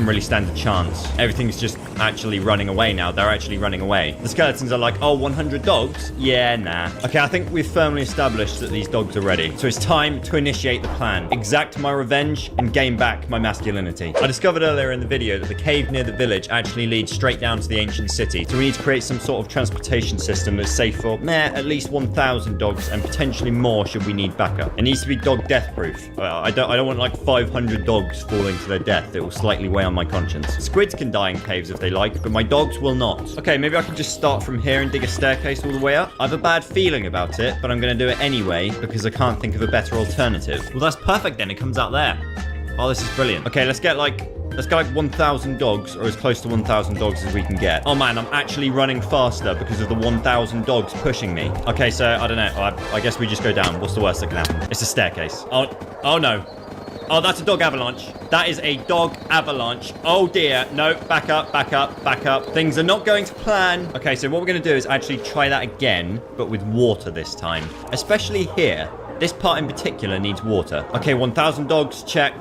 really stands a chance. Everything's just actually running away now. They're actually running away. The skeletons are like, oh, 100 dogs? Yeah, nah. Okay, I think we've firmly established that these dogs are ready. So it's time to initiate the plan. Exact my revenge and gain back my masculinity. I discovered earlier in the video that the cave near the village actually leads straight down to the ancient city. So we need to create some sort of transportation system that's safe for at least 1,000 dogs and potentially more should we need backup. It needs to be dog death proof. I don't want like 500 dogs falling to their death. It will slightly weigh on my conscience. Squids can die in caves if they like, but my dogs will not. Okay, maybe I can just start from here and dig a staircase all the way up. I have a bad feeling about it, but I'm going to do it anyway because I can't think of a better alternative. Well, that's perfect then. It comes out there. Oh, this is brilliant. Okay, let's get like 1,000 dogs, or as close to 1,000 dogs as we can get. Oh man, I'm actually running faster because of the 1,000 dogs pushing me. Okay, so I don't know. I guess we just go down. What's the worst that can happen? It's a staircase. Oh no. Oh, that's a dog avalanche. That is a dog avalanche. Oh dear. No, back up, back up, back up. Things are not going to plan. Okay, so what we're going to do is actually try that again, but with water this time. Especially here. This part in particular needs water. Okay, 1,000 dogs, check.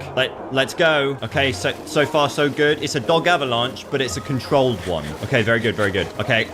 Let's go. Okay, so far so good. It's a dog avalanche, but it's a controlled one. Okay, very good, very good. Okay,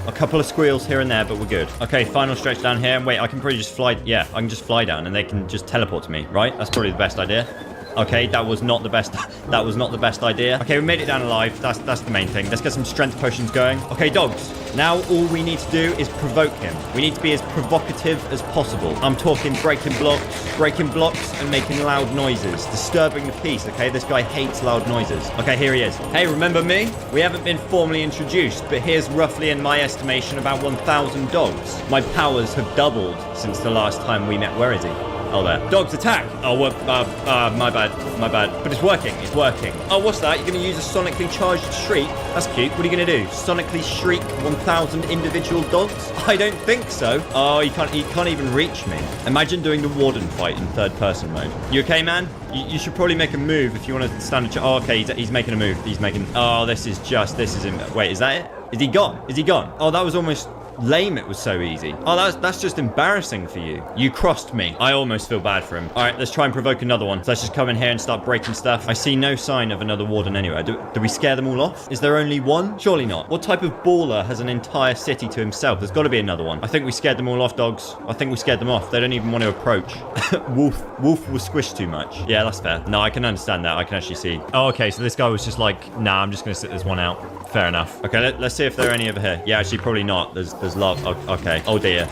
a couple of squeals here and there, but we're good. Okay, final stretch down here. And wait, I can probably just fly. Yeah, I can just fly down and they can just teleport to me, right? That's probably the best idea. Okay, that was not the best. That was not the best idea. Okay, we made it down alive. That's the main thing. Let's get some strength potions going. Okay, dogs. Now all we need to do is provoke him. We need to be as provocative as possible. I'm talking breaking blocks and making loud noises, disturbing the peace. Okay, this guy hates loud noises. Okay, here he is. Hey, remember me? We haven't been formally introduced, but here's roughly, in my estimation, about 1,000 dogs. My powers have doubled since the last time we met. Where is he? Oh, there. Dogs attack. Oh, my bad. But it's working. Oh, what's that? You're going to use a sonically charged shriek? That's cute. What are you going to do? Sonically shriek 1,000 individual dogs? I don't think so. Oh, he can't even reach me. Imagine doing the warden fight in third person mode. You okay, man? You should probably make a move if you want to stand a chance. Oh, okay. He's making a move. Oh, this is him. Wait, is that it? Is he gone? Oh, that was almost lame. It was so easy. Oh, that's just embarrassing for you. You crossed me. I almost feel bad for him. All right, let's try and provoke another one. So let's just come in here and start breaking stuff. I see no sign of another warden anywhere. Do we scare them all off? Is there only one? Surely not. What type of baller has an entire city to himself? There's got to be another one. I think we scared them all off, dogs. I think we scared them off. They don't even want to approach. Wolf was squished too much. Yeah, that's fair. No, I can understand that. I can actually see. Oh, okay. So this guy was just like, nah, I'm just going to sit this one out. Fair enough. Okay, let's see if there are any over here. Yeah, actually, probably not. There's love. Okay. Oh, dear.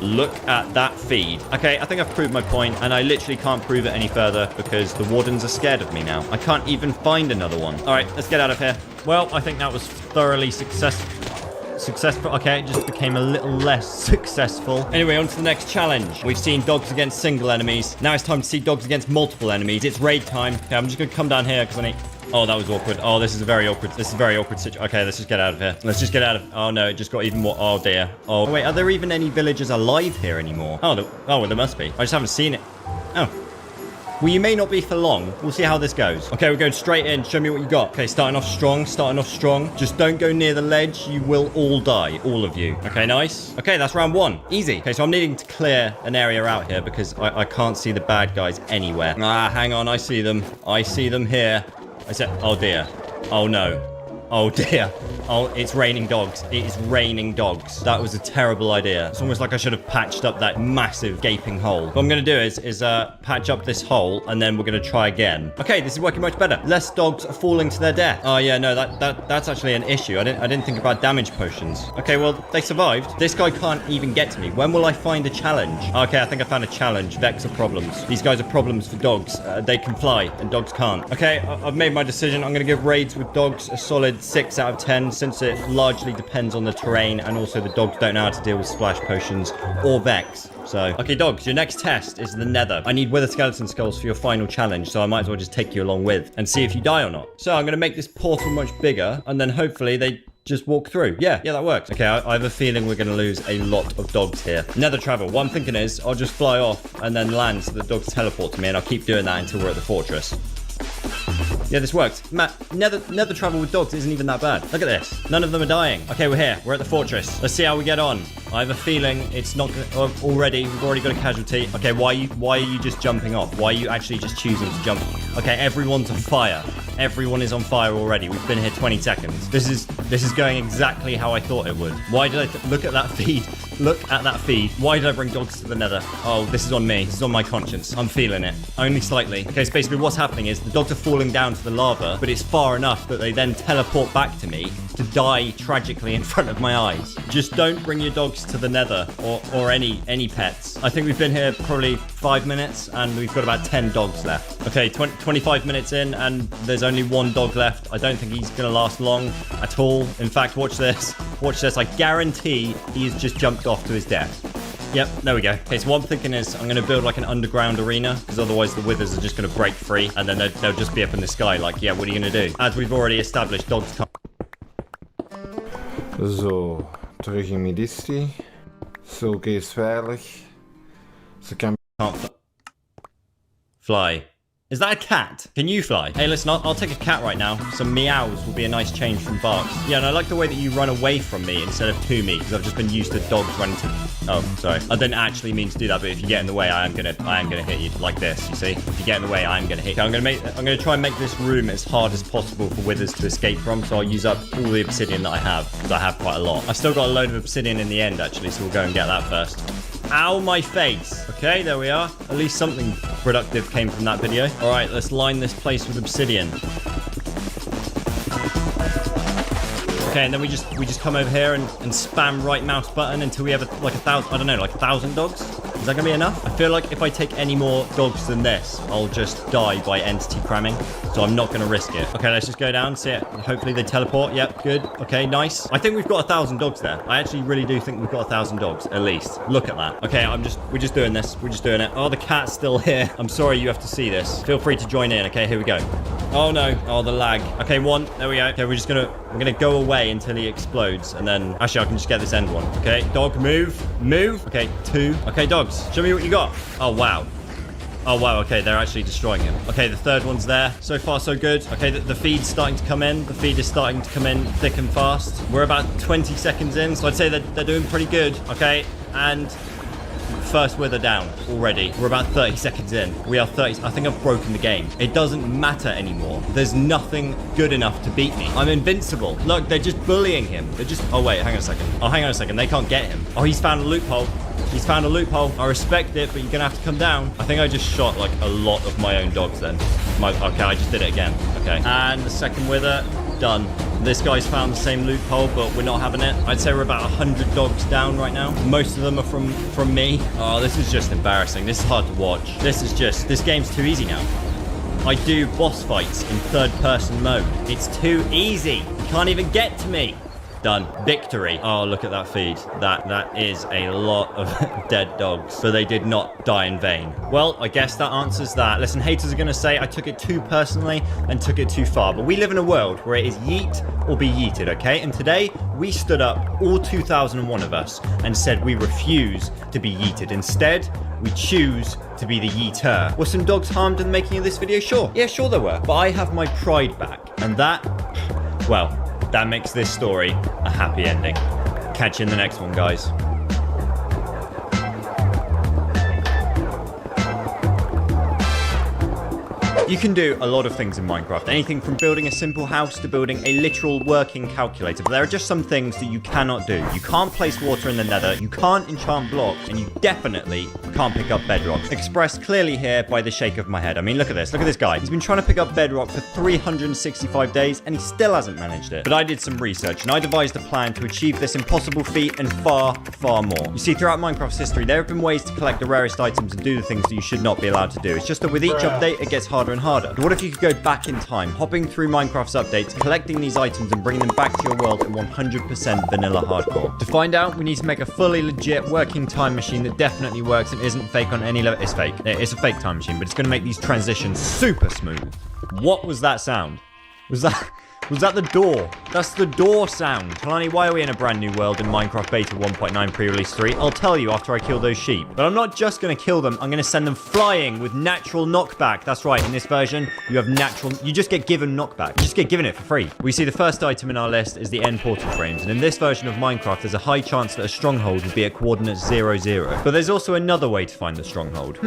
Look at that feed. Okay, I think I've proved my point, and I literally can't prove it any further because the wardens are scared of me now. I can't even find another one. All right, let's get out of here. Well, I think that was thoroughly successful. successful. Okay, it just became a little less successful. Anyway, on to the next challenge. We've seen dogs against single enemies. Now it's time to see dogs against multiple enemies. It's raid time. Okay, I'm just going to come down here because I need... Oh, that was awkward. Oh, this is a very awkward situation. Okay, let's just get out of here. Let's just get out of... Oh, no, it just got even more... Oh, dear. Oh, wait, are there even any villagers alive here anymore? Oh, well, there must be. I just haven't seen it. Oh. Well, you may not be for long. We'll see how this goes. Okay, we're going straight in. Show me what you got. Okay, starting off strong. Just don't go near the ledge. You will all die. All of you. Okay, nice. Okay, that's round 1. Easy. Okay, so I'm needing to clear an area out here because I can't see the bad guys anywhere. Ah, hang on. I see them. I see them here. I said, oh dear. Oh no. Oh dear. Oh, it's raining dogs. It is raining dogs. That was a terrible idea. It's almost like I should have patched up that massive gaping hole. What I'm going to do is patch up this hole and then we're going to try again. Okay, this is working much better. Less dogs are falling to their death. Oh yeah, no, that's actually an issue. I didn't think about damage potions. Okay, well, they survived. This guy can't even get to me. When will I find a challenge? Okay, I think I found a challenge. Vex are problems. These guys are problems for dogs. They can fly and dogs can't. Okay, I've made my decision. I'm going to give raids with dogs a solid 6 out of 10 since it largely depends on the terrain and also the dogs don't know how to deal with splash potions or Vex. So, okay, dogs, your next test is the Nether. I need wither skeleton skulls for your final challenge, so I might as well just take you along with and see if you die or not. So I'm going to make this portal much bigger and then hopefully they just walk through. Yeah, that works. Okay, I have a feeling we're going to lose a lot of dogs here. Nether travel. What I'm thinking is I'll just fly off and then land so the dogs teleport to me and I'll keep doing that until we're at the fortress. Yeah, this works. Matt, nether travel with dogs isn't even that bad. Look at this. None of them are dying. Okay, we're here. We're at the fortress. Let's see how we get on. I have a feeling it's not gonna, we've already got a casualty. Okay, why are you just jumping off? Why are you actually just choosing to jump? Okay, everyone's on fire. Everyone is on fire already. We've been here 20 seconds. This is going exactly how I thought it would. Why did I look at that feed? Look at that feed. Why did I bring dogs to the Nether? Oh, this is on me. This is on my conscience. I'm feeling it. Only slightly. Okay, so basically what's happening is the dogs are falling down to the lava, but it's far enough that they then teleport back to me to die tragically in front of my eyes. Just don't bring your dogs to the Nether or any pets. I think we've been here probably 5 minutes and we've got about 10 dogs left. Okay, 25 minutes in and there's only 1 dog left. I don't think he's going to last long at all. In fact, watch this. Watch this. I guarantee he's just jumped off to his death. Yep, there we go. Okay, so what I'm thinking is I'm going to build like an underground arena because otherwise the withers are just going to break free and then they'll just be up in the sky like, yeah, what are you going to do? As we've already established, dogs can't... Zo, terug in Midistri. Sulke is veilig. Ze kan... Can't fly. Is that a cat? Can you fly? Hey, listen, I'll take a cat right now. Some meows will be a nice change from barks. Yeah, and I like the way that you run away from me instead of to me, because I've just been used to dogs running to... Oh, sorry. I didn't actually mean to do that, but if you get in the way, I am gonna hit you like this, you see? If you get in the way, I'm gonna hit you. Okay, I'm gonna try and make this room as hard as possible for withers to escape from, so I'll use up all the obsidian that I have, because I have quite a lot. I've still got a load of obsidian in the end, actually, so we'll go and get that first. Ow, my face. Okay, there we are. At least something productive came from that video. All right, let's line this place with obsidian. Okay, and then we just come over here and spam right mouse button until we have like 1,000 dogs. Is that gonna be enough? I feel like if I take any more dogs than this, I'll just die by entity cramming. So I'm not gonna risk it. Okay, let's just go down, see it. Hopefully they teleport. Yep, good. Okay, nice. I think we've got 1,000 dogs there. I actually really do think we've got 1,000 dogs, at least. Look at that. Okay, we're just doing this. We're just doing it. Oh, the cat's still here. I'm sorry you have to see this. Feel free to join in. Okay, here we go. Oh no. Oh, the lag. Okay, 1. There we go. Okay, we're gonna go away until he explodes, and then actually I can just get this end one. Okay, dog, move. Okay, 2. Okay, dogs, show me what you got. Oh wow. Okay, they're actually destroying him. Okay, the 3rd one's there. So far, so good. Okay, the feed's starting to come in. The feed is starting to come in thick and fast. We're about 20 seconds in, so I'd say that they're doing pretty good. Okay, and first wither down already. We're about 30 seconds in. We are 30. I think I've broken the game. It doesn't matter anymore. There's nothing good enough to beat me. I'm invincible. Look, they're just bullying him. They're just... Oh, wait, hang on a second. Oh, hang on a second. They can't get him. Oh, he's found a loophole. He's found a loophole. I respect it, but you're gonna have to come down. I think I just shot like a lot of my own dogs then. Okay, I just did it again. Okay. And the second wither, done. This guy's found the same loophole, but we're not having it. I'd say we're about 100 dogs down right now. Most of them are from me. Oh, this is just embarrassing. This is hard to watch. This game's too easy now. I do boss fights in 3rd-person mode. It's too easy. You can't even get to me. Done. Victory. Oh, look at that feed. That is a lot of dead dogs. So they did not die in vain. Well, I guess that answers that. Listen, haters are going to say I took it too personally and took it too far. But we live in a world where it is yeet or be yeeted, okay? And today, we stood up, all 2001 of us, and said we refuse to be yeeted. Instead, we choose to be the yeeter. Were some dogs harmed in the making of this video? Sure. Yeah, sure there were. But I have my pride back. And that, well, that makes this story a happy ending. Catch you in the next one, guys. You can do a lot of things in Minecraft, anything from building a simple house to building a literal working calculator, but there are just some things that you cannot do. You can't place water in the nether, you can't enchant blocks, and you definitely can't pick up bedrock. Expressed clearly here by the shake of my head. I mean, look at this guy. He's been trying to pick up bedrock for 365 days, and he still hasn't managed it. But I did some research, and I devised a plan to achieve this impossible feat and far, far more. You see, throughout Minecraft's history, there have been ways to collect the rarest items and do the things that you should not be allowed to do. It's just that with each update, it gets harder and harder. But what if you could go back in time, hopping through Minecraft's updates, collecting these items and bringing them back to your world in 100% vanilla hardcore? To find out, we need to make a fully legit working time machine that definitely works and isn't fake on any level. It's fake. It's a fake time machine, but it's going to make these transitions super smooth. What was that sound? Was that the door? That's the door sound. Kalani, why are we in a brand new world in Minecraft Beta 1.9 pre-release 3? I'll tell you after I kill those sheep. But I'm not just going to kill them. I'm going to send them flying with natural knockback. That's right. In this version, you have natural... You just get given knockback. You just get given it for free. We see the first item in our list is the end portal frames. And in this version of Minecraft, there's a high chance that a stronghold would be at coordinates 0, 0. But there's also another way to find the stronghold.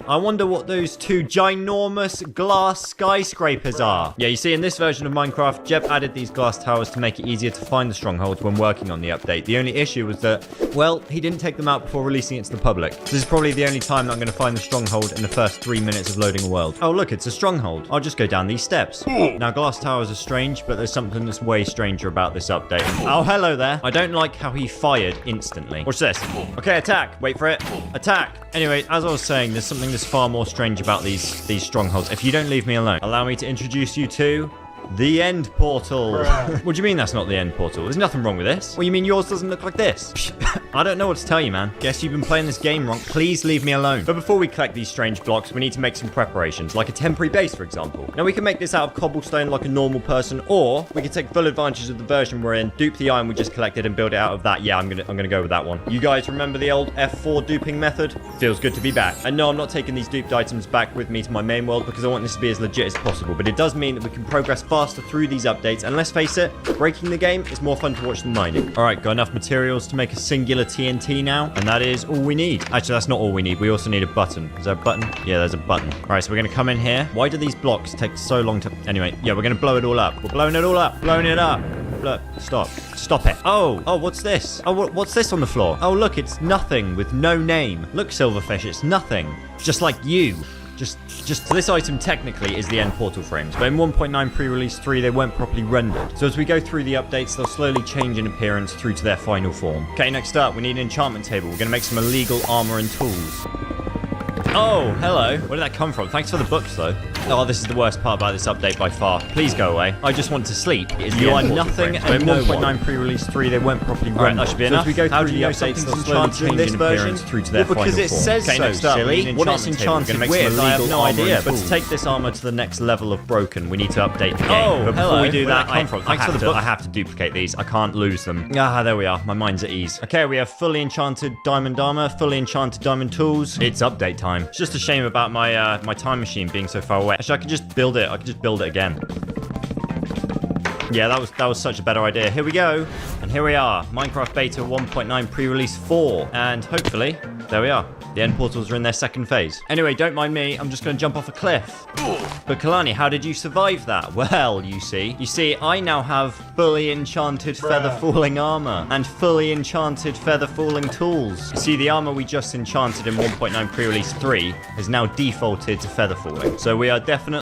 I wonder what those two ginormous glass skyscrapers are. Yeah, you see, in this version of Minecraft, Jeb added these glass towers to make it easier to find the strongholds when working on the update. The only issue was that, well, he didn't take them out before releasing it to the public. This is probably the only time that I'm going to find the stronghold in the first 3 minutes of loading a world. Oh, look, it's a stronghold. I'll just go down these steps. Now, glass towers are strange, but there's something that's way stranger about this update. Oh, hello there. I don't like how he fired instantly. What's this? Okay, attack. Wait for it. Attack. Anyway, as I was saying, there's something that's far more strange about these strongholds. If you don't leave me alone, allow me to introduce you to... the end portal. What do you mean that's not the end portal? There's nothing wrong with this. What, you mean yours doesn't look like this? I don't know what to tell you, man. Guess you've been playing this game wrong. Please leave me alone. But before we collect these strange blocks, we need to make some preparations, like a temporary base, for example. Now, we can make this out of cobblestone like a normal person, or we can take full advantage of the version we're in, dupe the iron we just collected, and build it out of that. Yeah, I'm gonna go with that one. You guys remember the old F4 duping method? Feels good to be back. And no, I'm not taking these duped items back with me to my main world because I want this to be as legit as possible. But it does mean that we can progress faster through these updates, and let's face it, breaking the game is more fun to watch than mining. All right, got enough materials to make a singular TNT now, and that is all we need. Actually, that's not all we need. We also need a button. Is there a button? Yeah, there's a button. All right, so we're gonna come in here. Why do these blocks take so long to... Anyway, yeah, we're gonna blow it all up. We're blowing it all up. Blowing it up. Look, stop it. Oh, what's this? Oh, what's this on the floor? Oh, look, it's nothing with no name. Look, Silverfish, it's nothing. Just like you. So this item technically is the end portal frames, but in 1.9 pre-release 3 they weren't properly rendered. So as we go through the updates, they'll slowly change in appearance through to their final form. Okay, next up, we need an enchantment table. We're going to make some illegal armor and tools. Oh, hello. Where did that come from? Thanks for the books, though. Oh, this is the worst part about this update by far. Please go away. I just want to sleep. You are nothing and no 1.9 pre-release 3, they weren't properly rendered. Right, that should be enough. So as we go through the updates, they'll slowly change in appearance through to their final form. Because it says so, silly. What it's enchanted with, I have no idea. But to take this armor to the next level of broken, we need to update the game. Oh, but before we do that, I have to duplicate these. I can't lose them. Ah, there we are. My mind's at ease. Okay, we have fully enchanted diamond armor, fully enchanted diamond tools. It's update time. It's just a shame about my my time machine being so far away. Actually, I could just build it. I could just build it again. Yeah, that was such a better idea. Here we go. And here we are. Minecraft Beta 1.9 pre-release 4. And hopefully, there we are. The end portals are in their second phase. Anyway, don't mind me. I'm just going to jump off a cliff. But Kalani, how did you survive that? Well, you see, I now have fully enchanted feather falling armor and fully enchanted feather falling tools. You see, the armor we just enchanted in 1.9 pre-release 3 has now defaulted to feather falling. So we are definitely